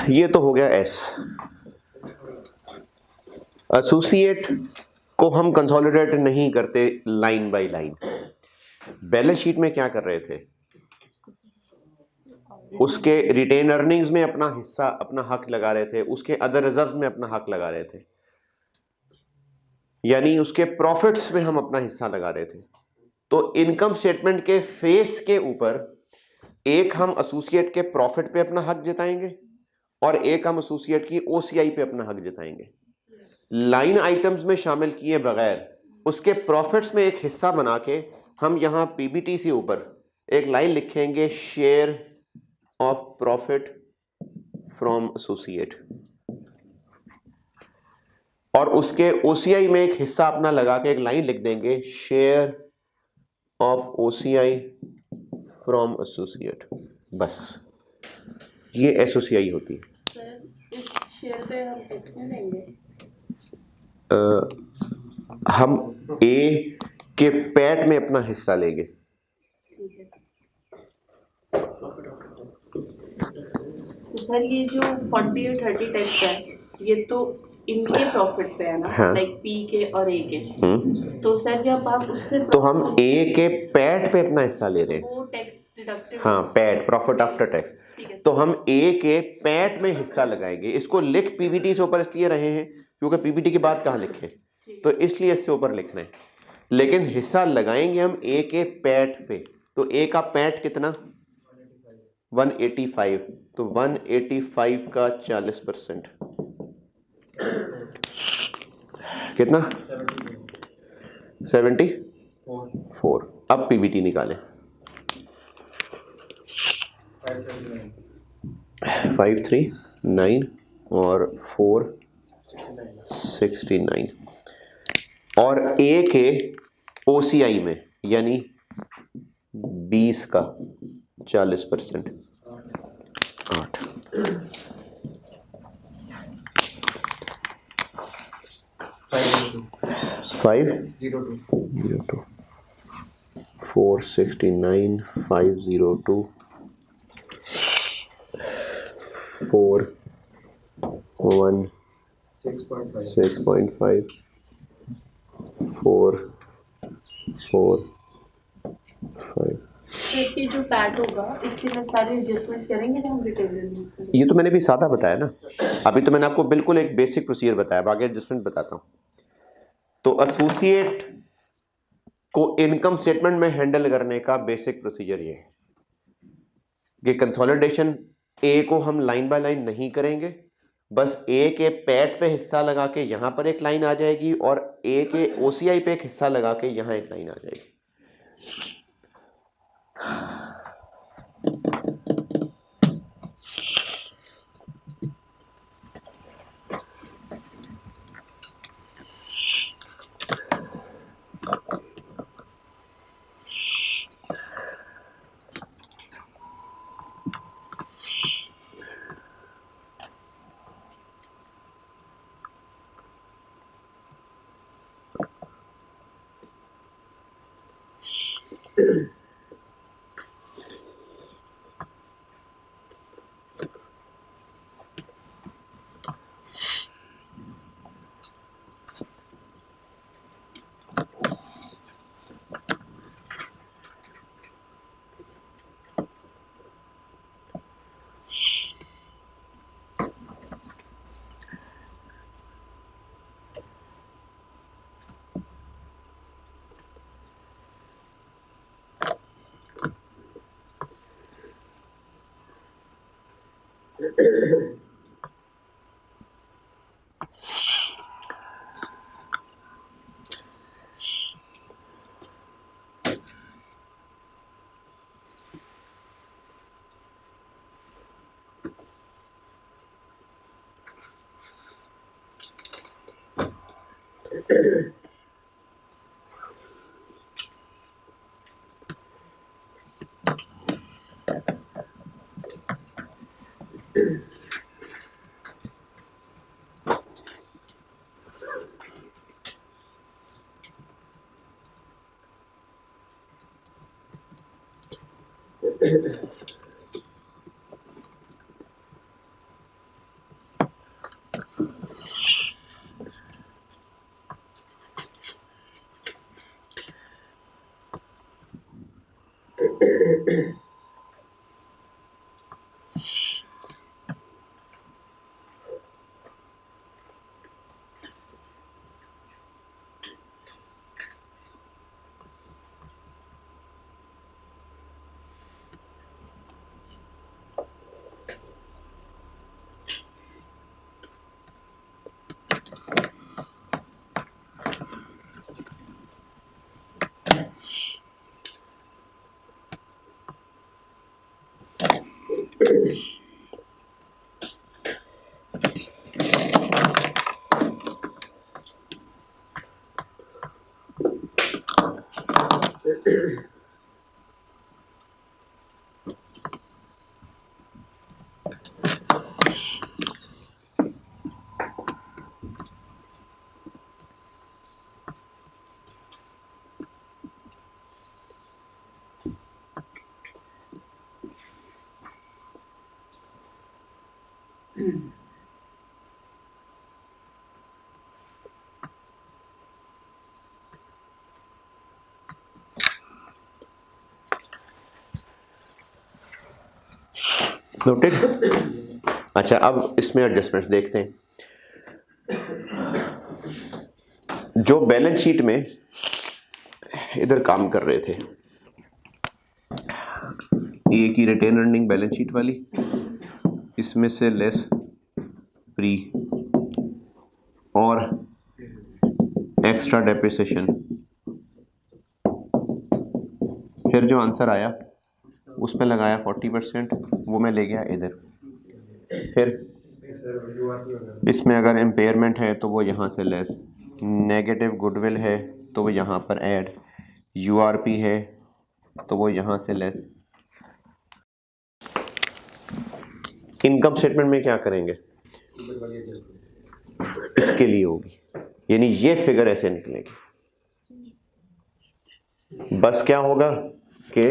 ये तो हो गया एस। एसोसिएट को हम कंसोलिडेट नहीं करते line by line. Balance sheet में क्या कर रहे थे, उसके रिटेन अर्निंग्स में अपना हिस्सा अपना हक लगा रहे थे, उसके अदर रिजर्व में अपना हक लगा रहे थे, यानी उसके प्रॉफिट्स में हम अपना हिस्सा लगा रहे थे। तो इनकम स्टेटमेंट के फेस के ऊपर एक हम एसोसिएट के प्रॉफिट पे अपना हक जताएंगे और एक हम एसोसिएट की ओसीआई पे अपना हक जताएंगे। लाइन आइटम्स में शामिल किए बगैर उसके प्रॉफिट्स में एक हिस्सा बना के हम यहां पीबीटी से ऊपर एक लाइन लिखेंगे share of profit from associate, और उसके ओसीआई में एक हिस्सा अपना लगा के एक लाइन लिख देंगे share of OCI from associate. बस ये एसोसीआई होती है। सर इस शेयर पे हम टैक्स नहीं देंगे? हम ए के पैट में अपना हिस्सा लेंगे। ठीक है। तो सर ये जो 40 और 30 टैक्स है ये तो इनके प्रॉफिट पे है ना, हाँ। लाइक पी के और ए के। तो सर जब आप उससे तो हम ए के पैट पे अपना हिस्सा ले रहे हैं। वो टैक्स डिडक्टिव। हाँ, पैट, प्रॉफिट आफ्टर टैक्स। ठीक है। तो हम ए के पैट में हिस्सा लगाएंगे। इसको लिख पीबीटी से ऊपर इसलिए रहे हैं क्योंकि पीबीटी के बाद कहाँ लिखे, तो इसलिए इससे ऊपर लिखना है। लेकिन हिस्सा लगाएंगे हम ए के पैट पे। तो ए का पैट कितना, 185। तो 185 का 40% कितना, 74। अब पीबीटी निकालें। 539 और 469 और ए के ओसीआई में यानी 20 का 40%, 8। 502 469 502 6.5 4 4 5। ये जो पैट होगा इसके अंदर सारे एडजस्टमेंट्स करेंगे ना हम रिटेल रिलीज करेंगे। ये तो मैंने भी सादा बताया ना, अभी तो मैंने आपको बिल्कुल एक बेसिक प्रोसीजर बताया, आगे एडजस्टमेंट बताता हूँ। तो एसोसिएट को इनकम स्टेटमेंट में हैंडल करने का बेसिक प्रोसीजर ये है कि कंसोलिडेशन ए को हम लाइन बाय लाइन नहीं करेंगे, बस ए के पैट पे हिस्सा लगा के यहां पर एक लाइन आ जाएगी और ए के ओसीआई पे एक हिस्सा लगा के यहां एक लाइन आ जाएगी। नोटेड। अच्छा, अब इसमें एडजस्टमेंट्स देखते हैं। जो बैलेंस शीट में इधर काम कर रहे थे, ए की रिटेन अर्निंग बैलेंस शीट वाली, इसमें से लेस प्री और एक्स्ट्रा डेप्रिसिएशन, फिर जो आंसर आया उसमें लगाया 40%, वो मैं ले गया इधर। फिर इसमें अगर इम्पेयरमेंट है तो वो यहाँ से लेस, नेगेटिव गुडविल है तो वो यहाँ पर ऐड, यूआरपी है तो वो यहाँ से लेस। इनकम स्टेटमेंट में क्या करेंगे, इसके लिए होगी, यानी ये फिगर ऐसे निकलेगी। बस क्या होगा कि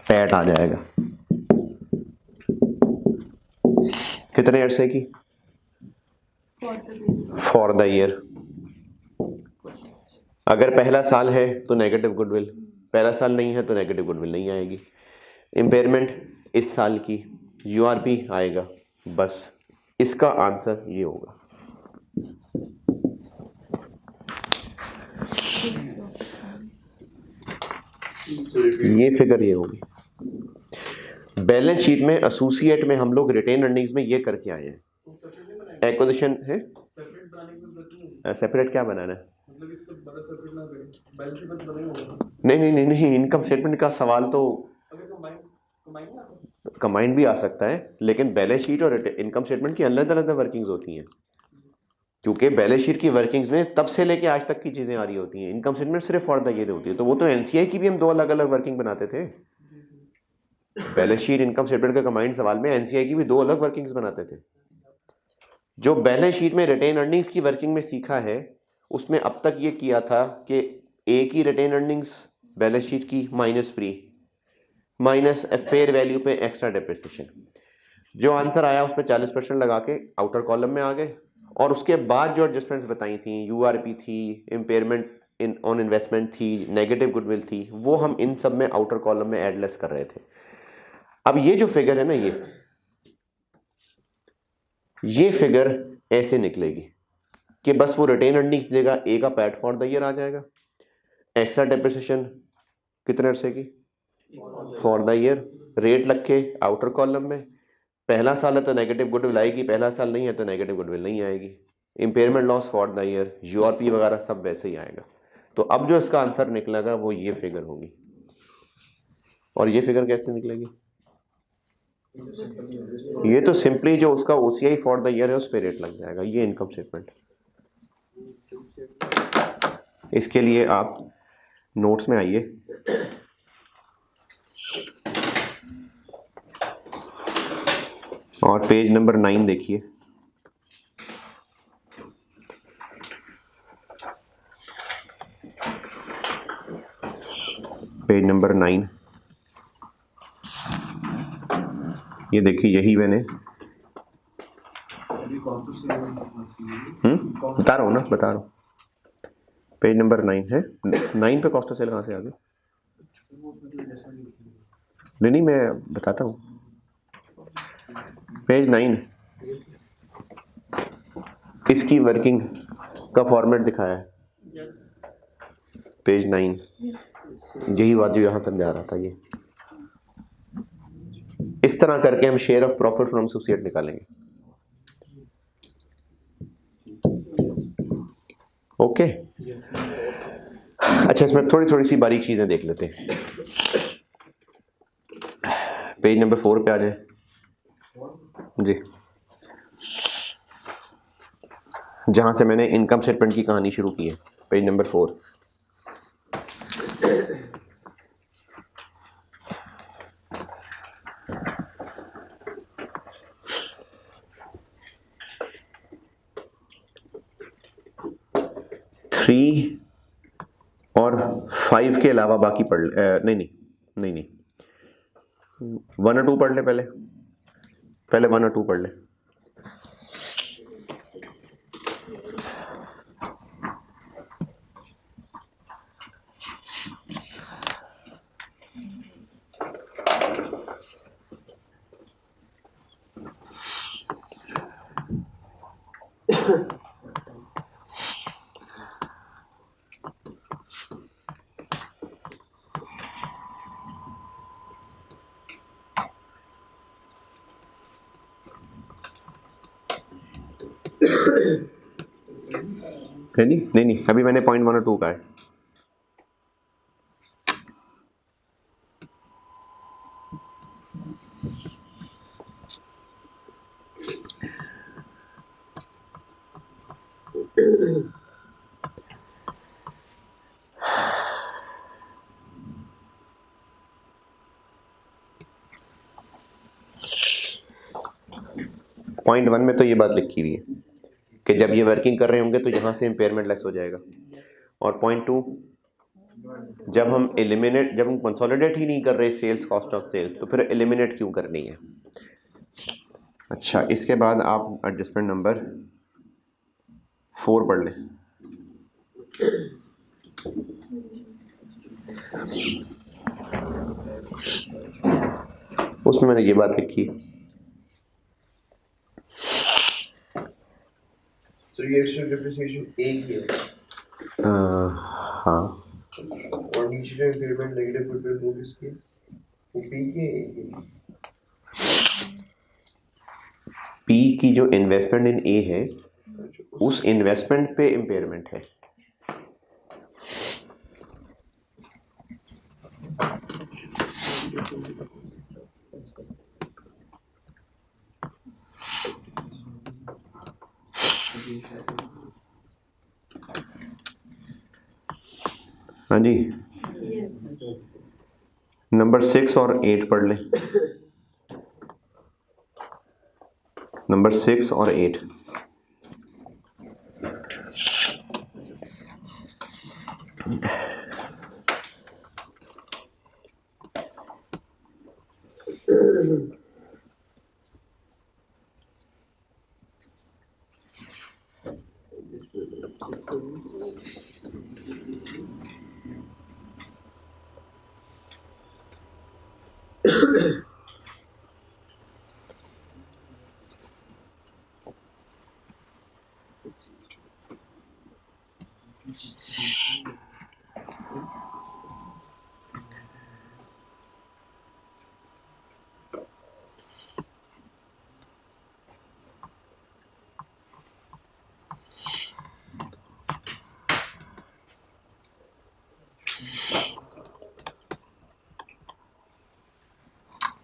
पैट आ जाएगा। कितने अरसे की, फॉर द ईयर। अगर पहला साल है तो नेगेटिव गुडविल, पहला साल नहीं है तो नेगेटिव गुडविल नहीं आएगी। इम्पेयरमेंट इस साल की, यूआरपी आएगा। बस इसका आंसर ये होगा। ये फिगर ये होगी। बैलेंस शीट में एसोसिएट में हम लोग रिटेन अर्निंग्स में ये करके आए हैं। एक्विजिशन है, सेपरेट क्या बनाना है, नहीं, इनकम स्टेटमेंट का सवाल तो कंबाइंड भी आ सकता है, लेकिन बैलेंस शीट और इनकम स्टेटमेंट की अलग अलग वर्किंग्स होती हैं, क्योंकि बैलेंस शीट की वर्किंग्स में तब से लेके आज तक की चीज़ें आ रही होती हैं। इनकम स्टेटमेंट सिर्फ फॉर द ईयर होती है। तो वो तो एनसीआई की भी हम दो अलग अलग वर्किंग बनाते थे। बैलेंस शीट इनकम स्टेटमेंट के कंबाइंड सवाल में एनसीआई की भी दो अलग वर्किंग्स बनाते थे। जो बैलेंस शीट में रिटेन अर्निंग्स की वर्किंग में सीखा है, उसमें अब तक ये किया था कि ए की रिटेन अर्निंग्स बैलेंस शीट की minus pre minus fair value पे एक्स्ट्रा डेप्रिसिएशन। जो आंसर आया उस पर 40% लगा के आउटर कॉलम में आ गए, और उसके बाद जो एडजस्टमेंट्स बताई थी, यूआरपी थी, इम्पेयरमेंट ऑन इन्वेस्टमेंट थी, नेगेटिव गुडविल थी, वो हम इन सब में आउटर कॉलम में एडलेस कर रहे थे। अब ये जो फिगर है ना, ये फिगर ऐसे निकलेगी कि बस वो रिटेन अर्निंग्स देगा, ए का पैट फॉर द ईयर आ जाएगा, एक्स्ट्रा डेप्रिसिएशन कितने अरसे की, फॉर द ईयर, रेट लग के आउटर कॉलम में। पहला साल है तो नेगेटिव गुडविल आएगी, पहला साल नहीं है तो नेगेटिव गुडविल नहीं आएगी। Impairment loss for the year, URP वगैरह सब वैसे ही आएगा। तो अब जो इसका आंसर निकलेगा वो ये फिगर होगी। और ये फिगर कैसे निकलेगी, ये तो सिंपली जो उसका ओसीआई फॉर द ईयर है उस पर रेट लग जाएगा। ये इनकम स्टेटमेंट। इसके लिए आप नोट्स में आइए, और पेज नंबर 9 देखिए। पेज नंबर 9, ये देखिए, यही मैंने बता रहा हूँ ना, बता रहा हूँ। पेज नंबर 9 है। 9 पे कॉस्ट ऑफ सेल कहाँ से आ गई? नहीं, मैं बताता हूँ। पेज 9 इसकी वर्किंग का फॉर्मेट दिखाया है। पेज 9 यही बात जो यहाँ समझा रहा था। ये इस तरह करके हम share of profit from associate निकालेंगे। ओके, अच्छा, इसमें थोड़ी थोड़ी सी बारीक चीजें देख लेते हैं। पेज नंबर 4 पे आ जाए जी, जहां से मैंने इनकम स्टेटमेंट की कहानी शुरू की है। Page number 4। थ्री और 5 के अलावा बाकी पढ़ ले। नहीं, 1 और 2 पढ़ ले। पहले 1 और 2 पढ़ ले। है नहीं नहीं, अभी मैंने पॉइंट 1 और 2 का है। पॉइंट 1 में तो ये बात लिखी हुई है कि जब ये वर्किंग कर रहे होंगे तो यहाँ से इम्पेयरमेंट लेस हो जाएगा। और पॉइंट 2, जब हम कंसोलिडेट ही नहीं कर रहे सेल्स, कॉस्ट ऑफ सेल्स, तो फिर एलिमिनेट क्यों करनी है। अच्छा, इसके बाद आप एडजस्टमेंट नंबर 4 पढ़ लें। उसमें मैंने ये बात लिखी। So ये एक्स्ट्रा डिप्रिसिएशन एक ही है। हाँ, और नीचे जो इम्पेयरमेंट नेगेटिव गुडविल वो किसकी है? वो पी की है। पी की जो इन्वेस्टमेंट इन ए है, उस इन्वेस्टमेंट पे इम्पेयरमेंट है। हाँ जी, नंबर 6 और 8 पढ़ लें। नंबर 6 और 8।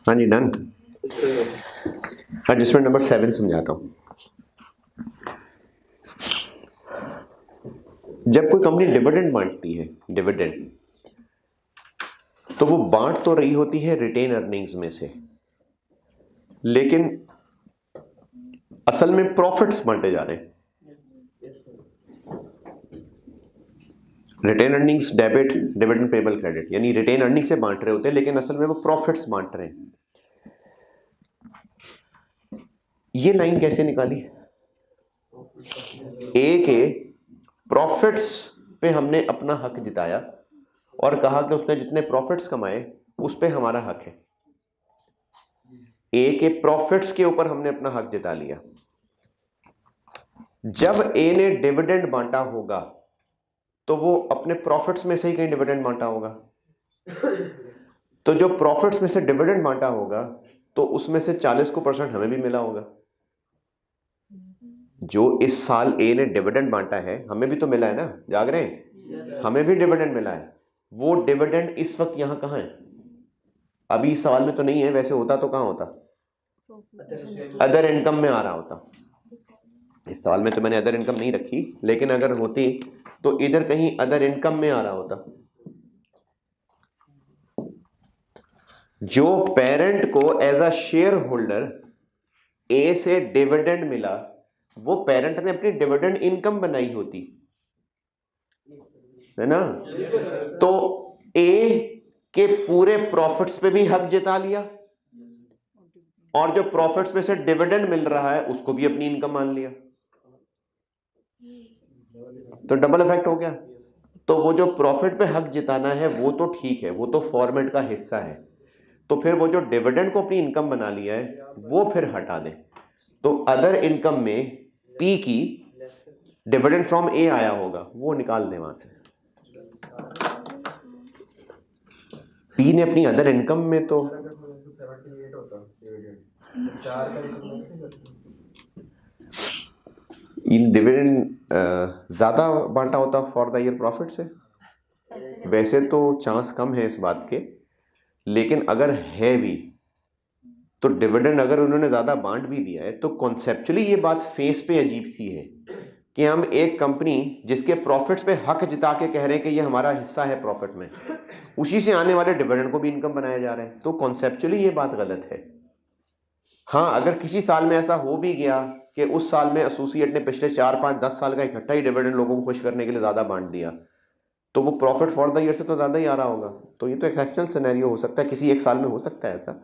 हाँ जी, डन। एडजस्टमेंट नंबर 7 समझाता हूँ। जब कोई कंपनी डिविडेंड बांटती है, डिविडेंड, तो वो बांट तो रही होती है रिटेन अर्निंग्स में से, लेकिन असल में प्रॉफिट्स बांटे जा रहे हैं। Retained earnings debit, dividend payable credit, यानी रिटेन अर्निंग से बांट रहे होते हैं, लेकिन असल में वो प्रॉफिट्स बांट रहे हैं। ये लाइन कैसे निकाली? ए के प्रॉफिट्स पे हमने अपना हक जिताया और कहा कि उसने जितने प्रॉफिट्स कमाए उस पे हमारा हक है। ए के प्रॉफिट्स के ऊपर हमने अपना हक जिता लिया। जब ए ने डिविडेंड बांटा होगा तो वो अपने प्रॉफिट्स में से ही कहीं डिविडेंड बांटा होगा। तो जो प्रॉफिट्स में से डिविडेंड बांटा होगा तो उसमें से 40% हमें भी मिला होगा। जो इस साल ए ने डिविडेंड बांटा है हमें भी तो मिला है ना, जाग रहे हैं? हमें भी डिविडेंड मिला है। वो डिविडेंड इस वक्त यहां कहां है? अभी इस सवाल में तो नहीं है, वैसे होता तो कहां होता? अदर इनकम में आ रहा होता। इस सवाल में तो मैंने अदर इनकम नहीं रखी, लेकिन अगर होती तो इधर कहीं अदर इनकम में आ रहा होता। जो पेरेंट को एज अ शेयर होल्डर ए से डिविडेंड मिला, वो पेरेंट ने अपनी डिविडेंड इनकम बनाई होती है ना। तो ए के पूरे प्रॉफिट्स पे भी हक जता लिया और जो प्रॉफिट्स में से डिविडेंड मिल रहा है उसको भी अपनी इनकम मान लिया। तो डबल इफेक्ट हो गया। तो वो जो प्रॉफिट पे हक जिताना है वो तो ठीक है, वो तो फॉर्मेट का हिस्सा है। तो फिर वो जो डिविडेंड को अपनी इनकम बना लिया है वो फिर हटा दें। तो अदर इनकम में पी की डिविडेंड फ्रॉम ए आया होगा वो निकाल दें वहां से। पी ने अपनी अदर इनकम में तो इन डिविडेंड ज़्यादा बांटा होता फॉर द ईयर प्रॉफिट से। वैसे तो चांस कम है इस बात के, लेकिन अगर है भी तो डिविडेंड अगर उन्होंने ज़्यादा बांट भी दिया है तो कॉन्सेप्चुअली ये बात फेस पे अजीब सी है कि हम एक कंपनी जिसके प्रॉफिट्स पे हक जिता के कह रहे हैं कि ये हमारा हिस्सा है प्रॉफिट में, उसी से आने वाले डिविडेंड को भी इनकम बनाया जा रहा है, तो कॉन्सेप्चुअली ये बात गलत है। हाँ, अगर किसी साल में ऐसा हो भी गया कि उस साल में एसोसिएट ने पिछले 4, 5, 10 साल का इकट्ठा ही डिविडेंड लोगों को खुश करने के लिए ज़्यादा बांट दिया, तो वो प्रॉफिट फॉर द ईयर से तो ज़्यादा ही आ रहा होगा। तो ये तो एक्सेप्शनल सिनेरियो हो सकता है, किसी एक साल में हो सकता है ऐसा,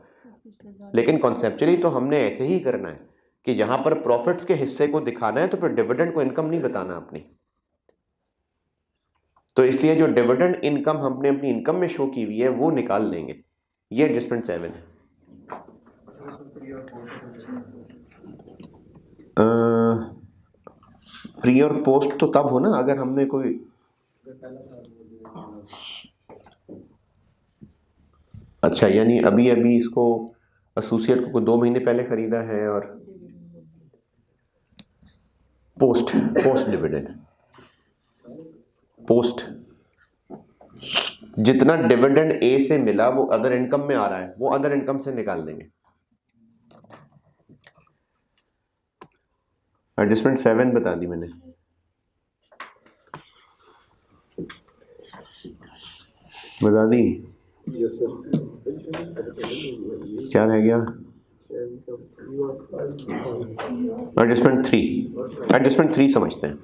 लेकिन कॉन्सेप्चुअली तो हमने ऐसे ही करना है कि जहां पर प्रॉफिट्स के हिस्से को दिखाना है तो फिर डिविडेंड को इनकम नहीं बताना अपनी। तो इसलिए जो डिविडेंड इनकम हमने अपनी इनकम में शो की हुई है वो निकाल देंगे। ये एडजस्टमेंट 7 है। प्री और पोस्ट तो तब हो ना अगर हमने कोई अच्छा, यानी अभी अभी इसको एसोसिएट को 2 महीने पहले खरीदा है और पोस्ट डिविडेंड, पोस्ट जितना डिविडेंड ए से मिला वो अदर इनकम में आ रहा है, वो अदर इनकम से निकाल देंगे। एडजस्टमेंट 7 बता दी मैंने। बता दी? क्या रह गया? एडजस्टमेंट 3 समझते हैं।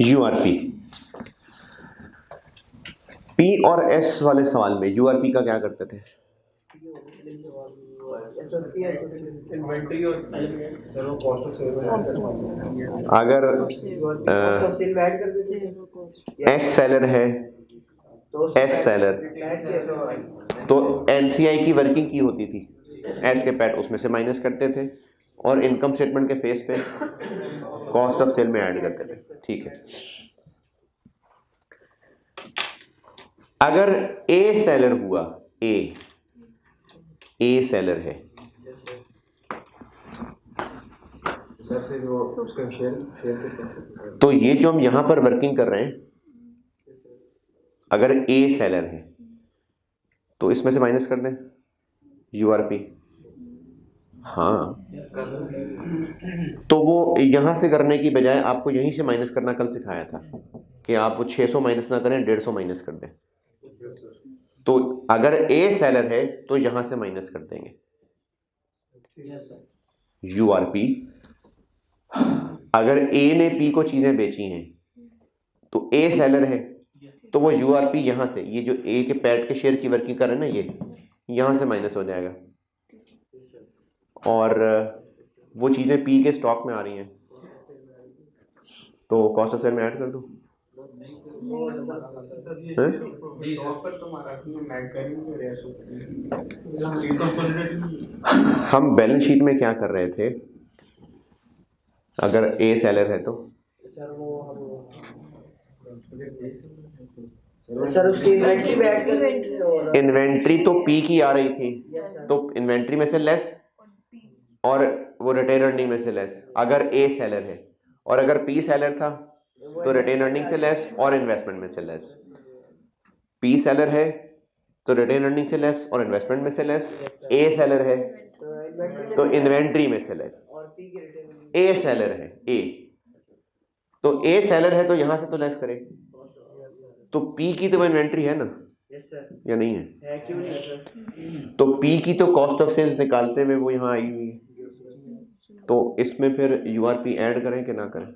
यूआरपी, पी और एस वाले सवाल में यूआरपी का क्या करते थे? इन्वेंट्री और अगर एस सेलर है, एस सेलर तो एनसीआई की वर्किंग की होती थी, एस के पैट उसमें से माइनस करते थे और इनकम स्टेटमेंट के फेस पे कॉस्ट ऑफ सेल में ऐड करते थे। ठीक है। अगर ए सेलर हुआ, ए सेलर है तो ये जो हम यहां पर वर्किंग कर रहे हैं, अगर ए सेलर है तो इसमें से माइनस कर दें यूआरपी। हाँ, तो वो यहां से करने की बजाय आपको यहीं से माइनस करना कल सिखाया था कि आप वो 600 माइनस ना करें, 150 माइनस कर दें। तो अगर ए सेलर है तो यहां से माइनस कर देंगे यूआरपी। अगर ए ने पी को चीजें बेची हैं तो ए सेलर है तो वो यूआरपी यहां से, ये जो ए के पैट के शेयर की वर्किंग कर रहे हैं ना, ये यहां से माइनस हो जाएगा और वो चीजें पी के स्टॉक में आ रही हैं तो कॉस्ट ऑफ सेल में ऐड कर दूं। हम बैलेंस शीट में क्या कर रहे थे अगर ए सेलर है तो? सर उसकी इन्वेंट्री में ऐड कर, इन्वेंट्री तो पी की आ रही थी तो इन्वेंट्री में से लेस और वो रिटेन अर्निंग में से लेस अगर ए सेलर है, और अगर पी सेलर था तो रिटेन अर्निंग से लेस और इन्वेस्टमेंट में से लेस। पी सेलर है तो रिटेन अर्निंग से लेस और इन्वेस्टमेंट में से लेस। ए सेलर है तो इन्वेंट्री में से लेस। ए सेलर है, ए तो ए सेलर है तो यहां से तो लेस करे। तो पी की तो इन्वेंट्री है ना, या नहीं है? क्यों नहीं सर? तो पी की तो कॉस्ट ऑफ सेल्स निकालते हुए वो यहाँ आई हुई है, तो इसमें फिर यूआरपी ऐड करें कि ना करें?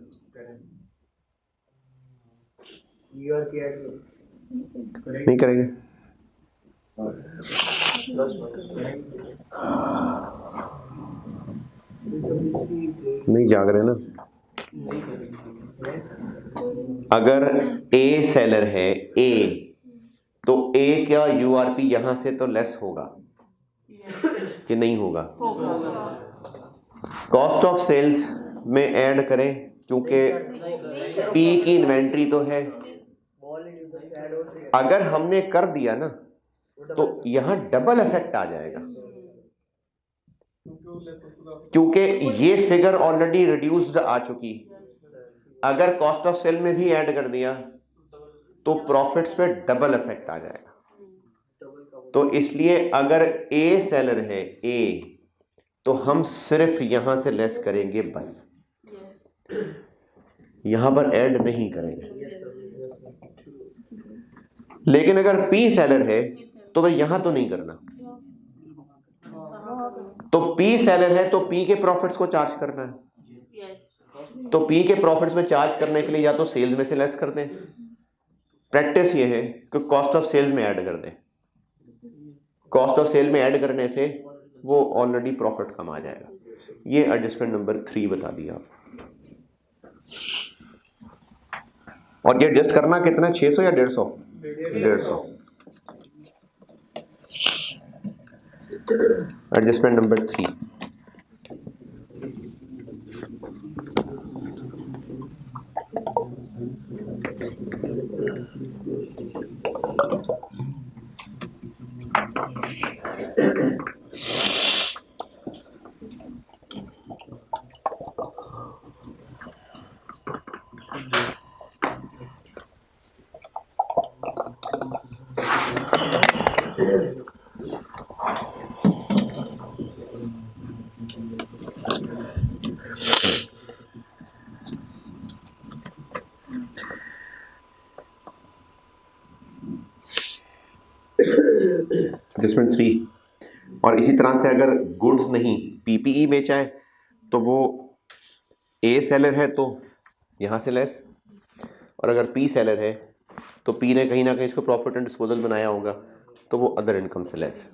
यूआरपी ऐड नहीं करेंगे। नहीं जाग रहे ना। अगर ए सेलर है, ए तो ए क्या यूआरपी यहां से तो लेस होगा कि नहीं होगा? होगा। कॉस्ट ऑफ सेल्स में ऐड करें क्योंकि पी की इन्वेंट्री तो है। अगर हमने कर दिया ना तो यहाँ डबल इफेक्ट आ जाएगा, क्योंकि ये फिगर ऑलरेडी रिड्यूस्ड आ चुकी। अगर कॉस्ट ऑफ सेल में भी ऐड कर दिया तो प्रॉफिट्स पे डबल इफेक्ट आ जाएगा। तो इसलिए अगर ए सेलर है ए, तो हम सिर्फ यहां से लेस करेंगे बस, यहां पर ऐड नहीं करेंगे। लेकिन अगर पी सेलर है तो भाई यहां तो नहीं करना। तो पी सेलर है तो पी के प्रॉफिट्स को चार्ज करना है। तो पी के प्रॉफिट्स में चार्ज करने के लिए या तो सेल्स में से लेस कर दें, प्रैक्टिस ये है कि कॉस्ट ऑफ सेल्स में ऐड कर दें। कॉस्ट ऑफ सेल में ऐड करने से वो ऑलरेडी प्रॉफिट कम आ जाएगा। ये एडजस्टमेंट नंबर 3 बता दिया आप। और ये एडजस्ट करना कितना, 600 या 150? 150। Adjustment number 3। एडजस्टमेंट 3। और इसी तरह से अगर गुड्स नहीं पीपीई बेचा है तो वो ए सेलर है तो यहाँ से लेस, और अगर पी सेलर है तो पी ने कहीं ना कहीं इसको प्रॉफिट एंड डिस्पोजल बनाया होगा तो वो अदर इनकम से लेस।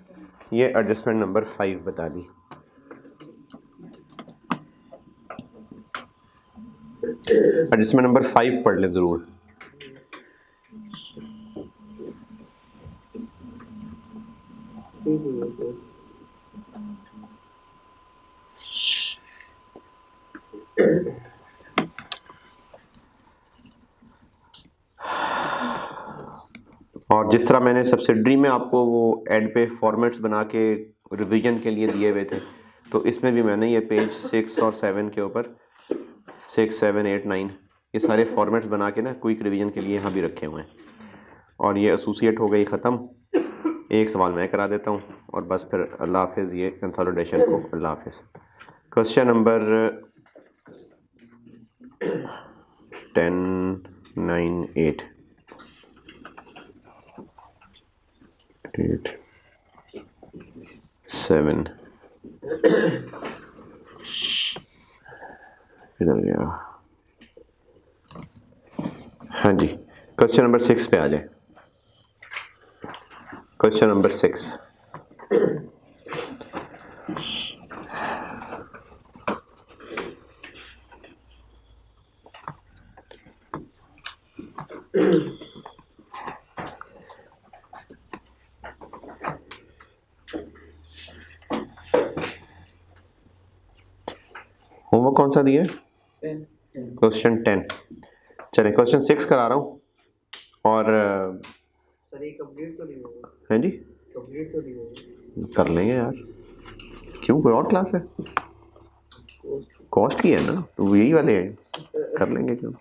ये एडजस्टमेंट नंबर 5 बता दी। एडजस्टमेंट नंबर 5 पढ़ लें ज़रूर। और जिस तरह मैंने सब्सिडरी में आपको वो एड पे फॉर्मेट्स बना के रिवीजन के लिए दिए हुए थे, तो इसमें भी मैंने ये पेज 6 और 7 के ऊपर 6, 7, 8, 9 ये सारे फॉर्मेट्स बना के ना क्विक रिवीजन के लिए यहाँ भी रखे हुए हैं। और ये एसोसिएट हो गई ख़त्म। एक सवाल मैं करा देता हूँ और बस फिर अल्लाह हाफिज़। ये कंसोलिडेशन को अल्लाह हाफिज़। क्वेश्चन नंबर 10, 9, 8 7 इधर गया। हाँ जी, क्वेश्चन नंबर 6 पे आ जाए। Question number 6। होमवर्क कौन सा दिया है? क्वेश्चन 10। चलिए क्वेश्चन 6 करा रहा हूँ। और सर ये कंप्लीट तो नहीं होगा? हैं जी, कंप्लीट तो नहीं होगा? कर लेंगे यार, क्यों, कोई और क्लास है? कॉस्ट की है ना, तो यही वाले हैं, कर लेंगे क्यों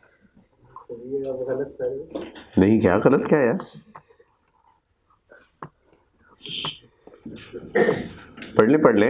ये आप गलत कर रहे हो। नहीं। क्या गलत क्या है यार, पढ़ ले।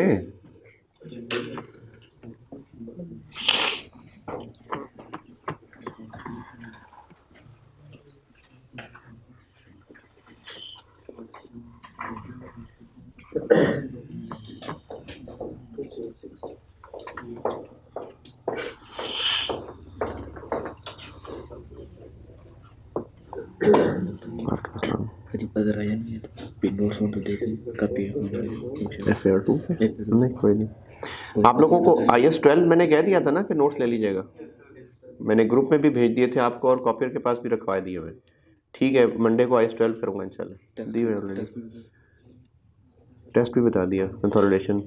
FAR2 नहीं, कोई नहीं। आप लोगों को IS 12 मैंने कह दिया था ना कि नोट्स ले लीजिएगा। मैंने ग्रुप में भी भेज दिए थे आपको और कॉपियर के पास भी रखवा दिए हुए। ठीक है, मंडे को IS 12 करूँगा इंशाल्लाह। दी हुए ऑलरेडी। टेस्ट भी बता दिया, कंसोलिडेशन।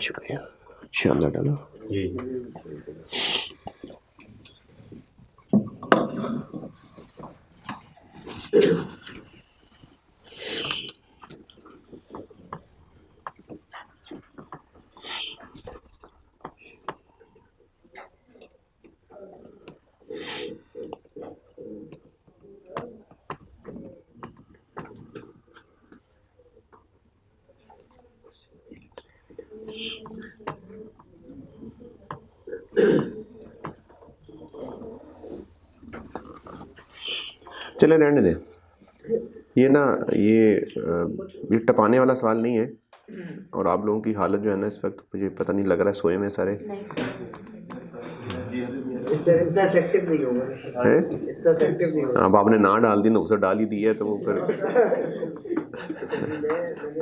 शुक्रिया, शानदार डालो जी। चले रहने दें, ये ना ये टपाने वाला सवाल नहीं है। और आप लोगों की हालत जो है ना इस वक्त मुझे पता नहीं लग रहा है सोए में सारे इतना इफेक्टिव नहीं होगा, हैं। इतना इफेक्टिव नहीं होगा। अब आपने ना डाल दी ना उसे डाल ही दी है तो वो फिर मैंने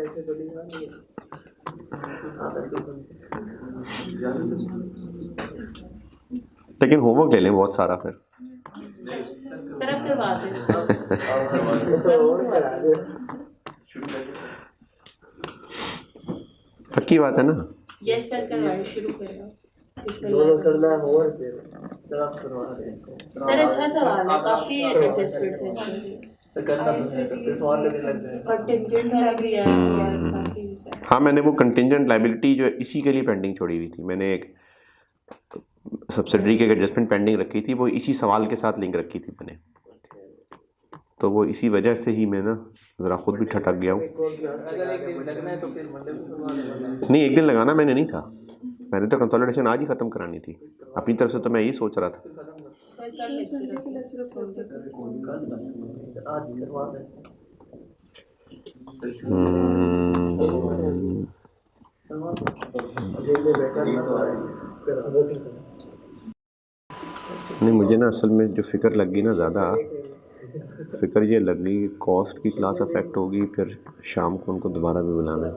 ऐसे तो नहीं कहा नहीं है। लेकिन होमवर्क ले लें बहुत सारा फिर। सर आप करवा दें। तो और करा दो। पक्की बात है ना। यस सर करवाइए, शुरू करें। दोनों सर ना हो और फिर सर आप करवा रहे हैं। सर अच्छा सवाल है, काफी एडजस्टमेंट्स हैं इसमें। सर करना तो है, सबके सवाल लगने लग जाए। और टेंजेंट वाला भी है काफी। हाँ, मैंने वो कंटिंजेंट लायबिलिटी जो है इसी के लिए पेंडिंग छोड़ी हुई थी। मैंने एक सब्सिडरी की एडजस्टमेंट पेंडिंग रखी थी, वो इसी सवाल के साथ लिंक रखी थी मैंने, तो वो इसी वजह से ही मैं ना ज़रा खुद भी ठटक गया हूँ। नहीं, एक दिन लगाना मैंने नहीं था, मैंने तो कंसोलिडेशन आज ही ख़त्म करानी थी। अपनी तरफ से तो मैं यही सोच रहा था। नहीं, मुझे ना असल में जो फ़िक्र लगी ना ज़्यादा फ़िक्र ये लगी कॉस्ट की क्लास अफेक्ट होगी, फिर शाम को उनको दोबारा भी बुलाना है।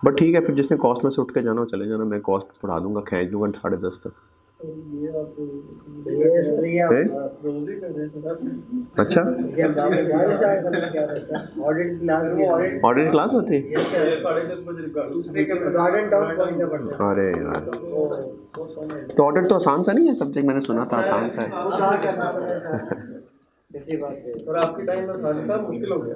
बट ठीक है, फिर जिसने कॉस्ट में से उठ के जाना हो चले जाना, मैं कॉस्ट पढ़ा दूंगा, खींच दूंगा 10:30 तक। अच्छा, ऑडिट क्लास होती है? अरे यार, तो ऑडिट तो आसान सा नहीं है सब्जेक्ट, मैंने सुना था आसान सा है। और आपके टाइम में था मुश्किल हो गया।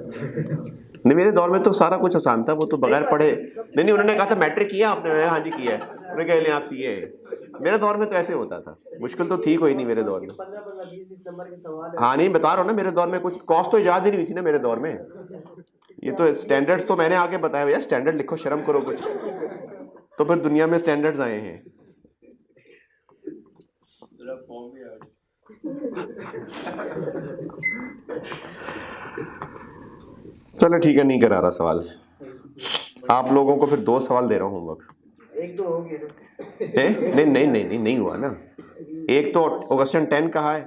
नहीं, मेरे दौर में तो सारा कुछ आसान था, वो तो बगैर पढ़े। नहीं, उन्होंने कहा था मैट्रिक किया आपने? हाँ जी किया है। उन्होंने कहा नहीं आप सीए। मेरे दौर में तो ऐसे होता था, मुश्किल तो थी कोई नहीं मेरे दौर में। 15-20 नंबर के सवाल। हाँ नहीं, बता रहा हूँ ना, मेरे दौर में कुछ कॉस्ट तो याद ही नहीं हुई थी ना मेरे दौर में। ये तो स्टैंडर्ड्स तो मैंने आगे बताया भैया, स्टैंडर्ड लिखो, शर्म करो कुछ। तो फिर दुनिया में स्टैंडर्ड्स आए हैं। चलो ठीक है, नहीं करा रहा सवाल। आप लोगों को फिर 2 सवाल दे रहा हूँ होमवर्क। एक तो हो गया नहीं हुआ ना। एक तो क्वेश्चन 10 कहा है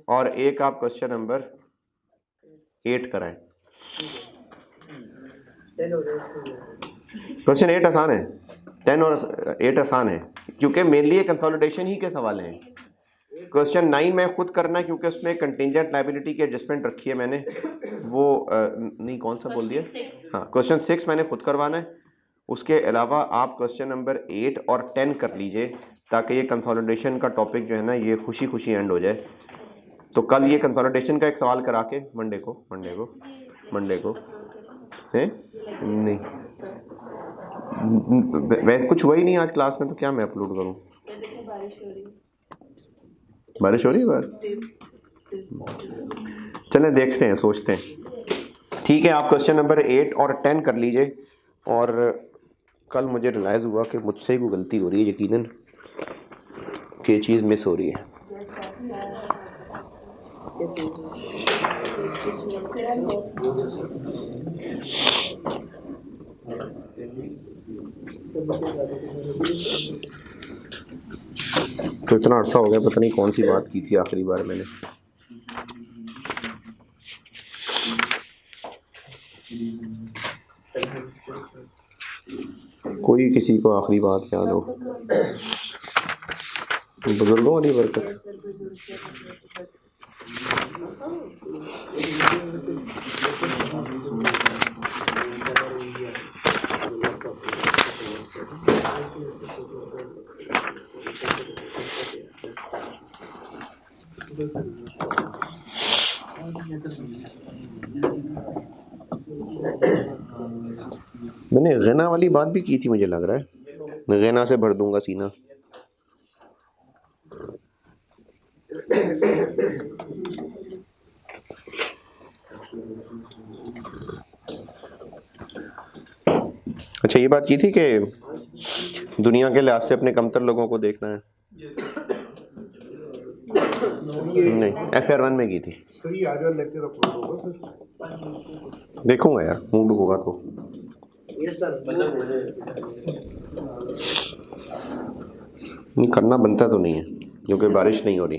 और एक आप क्वेश्चन नंबर 8 कराएं। क्वेश्चन 8 आसान है, 10 और 8 आसान है क्योंकि मेनली ये कंसोलिडेशन ही के सवाल हैं। क्वेश्चन 9 में खुद करना है क्योंकि उसमें कंटिंजेंट लायबिलिटी की एडजस्टमेंट रखी है मैंने, वो नहीं कौन सा बोल दिया, हाँ क्वेश्चन 6 मैंने खुद करवाना है। उसके अलावा आप क्वेश्चन नंबर 8 और 10 कर लीजिए ताकि ये कंसोलिडेशन का टॉपिक जो है ना ये खुशी खुशी एंड हो जाए। तो कल ये कंसोलिडेशन का एक सवाल करा के मंडे को है नहीं वैसे कुछ हुआ ही नहीं आज क्लास में, तो क्या मैं अपलोड करूं? बारिश हो रही है बाहर, चलें देखते हैं, सोचते हैं। ठीक है, आप क्वेश्चन नंबर 8 और 10 कर लीजिए। और कल मुझे रियलाइज़ हुआ कि मुझसे ही कोई गलती हो रही है यकीनन, कि ये चीज़ मिस हो रही है। तो इतना अर्सा हो गया, पता नहीं कौन सी बात की थी आखिरी बार मैंने। कोई किसी को आखिरी बात याद हो? बुजुर्गों वाली बरकत। मैंने गना वाली बात भी की थी, मुझे लग रहा है गना से भर दूंगा सीना। अच्छा, ये बात की थी कि दुनिया के लिहाज से अपने कमतर लोगों को देखना है। नहीं, FR1 में की थी। देखूंगा यार, मूड होगा तो। नहीं करना बनता तो नहीं है क्योंकि बारिश नहीं हो रही।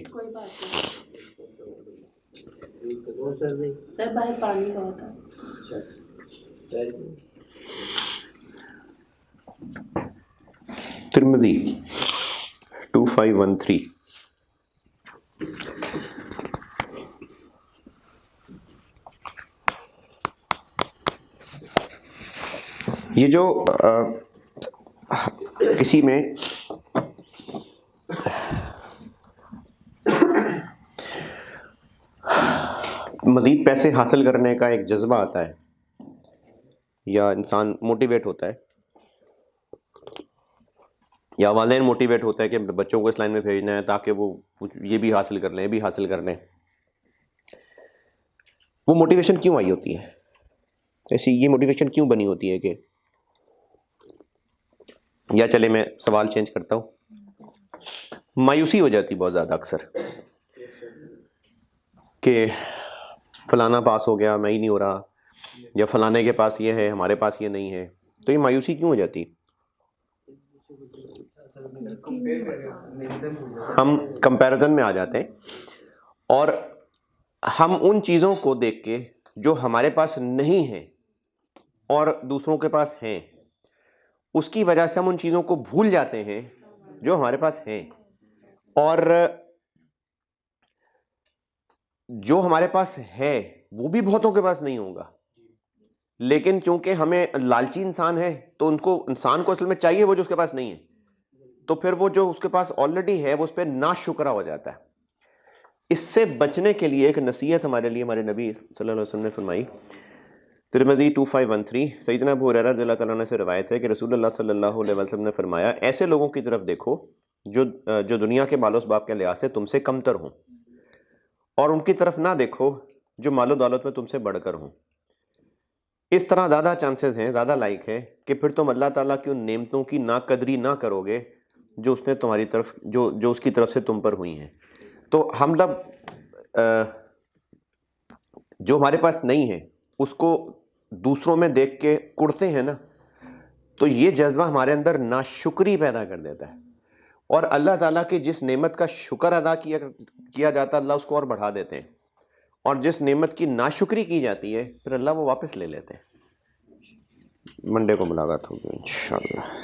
बाहर पानी बहुत है। तिरमिज़ी 2513। ये जो किसी में मज़ीद पैसे हासिल करने का एक जज्बा आता है या इंसान मोटिवेट होता है या वालिदैन मोटिवेट होता है कि बच्चों को इस लाइन में भेजना है ताकि वो ये भी हासिल कर लें, ये भी हासिल कर लें, वो मोटिवेशन क्यों आई होती है? ऐसी ये मोटिवेशन क्यों बनी होती है कि, या चले मैं सवाल चेंज करता हूँ, मायूसी हो जाती बहुत ज़्यादा अक्सर कि फलाना पास हो गया, मैं ही नहीं हो रहा, या फलाने के पास ये है, हमारे पास ये नहीं है। तो ये मायूसी क्यों हो जाती? हम कंपैरिजन में आ जाते हैं और हम उन चीज़ों को देख के जो हमारे पास नहीं है और दूसरों के पास हैं, उसकी वजह से हम उन चीज़ों को भूल जाते हैं जो हमारे पास हैं। और जो हमारे पास है वो भी बहुतों के पास नहीं होगा, लेकिन चूंकि हमें लालची इंसान है तो इंसान को असल में चाहिए वो जो उसके पास नहीं है, तो फिर वो जो उसके पास ऑलरेडी है वो उस पर नाशुक्रा हो जाता है। इससे बचने के लिए एक नसीहत हमारे लिए हमारे नबी सल्लल्लाहु अलैहि वसल्लम ने फरमाई। तिरमिज़ी 2513, सैयदना अबू हुरैरा रज़ियल्लाहु तआला अन्हु से रवायत है कि रसूलुल्लाह सल्लल्लाहु अलैहि वसल्लम ने फरमाया, ऐसे लोगों की तरफ देखो जो दुनिया के मालो असबाब के लिहाज से तुमसे कमतर हों, और उनकी तरफ ना देखो जो मालो दौलत में तुमसे बढ़कर हों। इस तरह ज़्यादा चांसेस हैं, ज़्यादा लाइक है कि फिर तुम अल्लाह ताला की उन नेमतों की नाकदरी ना करोगे जो उसने तुम्हारी तरफ जो उसकी तरफ से तुम पर हुई हैं। तो हम लोग जो हमारे पास नहीं है उसको दूसरों में देख के कुड़ते हैं ना, तो ये जज्बा हमारे अंदर नाशुक्री पैदा कर देता है, और अल्लाह ताला की जिस नेमत का शुक्र अदा किया जाता है अल्लाह उसको और बढ़ा देते हैं, और जिस नेमत की नाशुक्री की जाती है फिर अल्लाह वो वापस ले लेते हैं। मंडे को मुलाकात होगी इंशाल्लाह।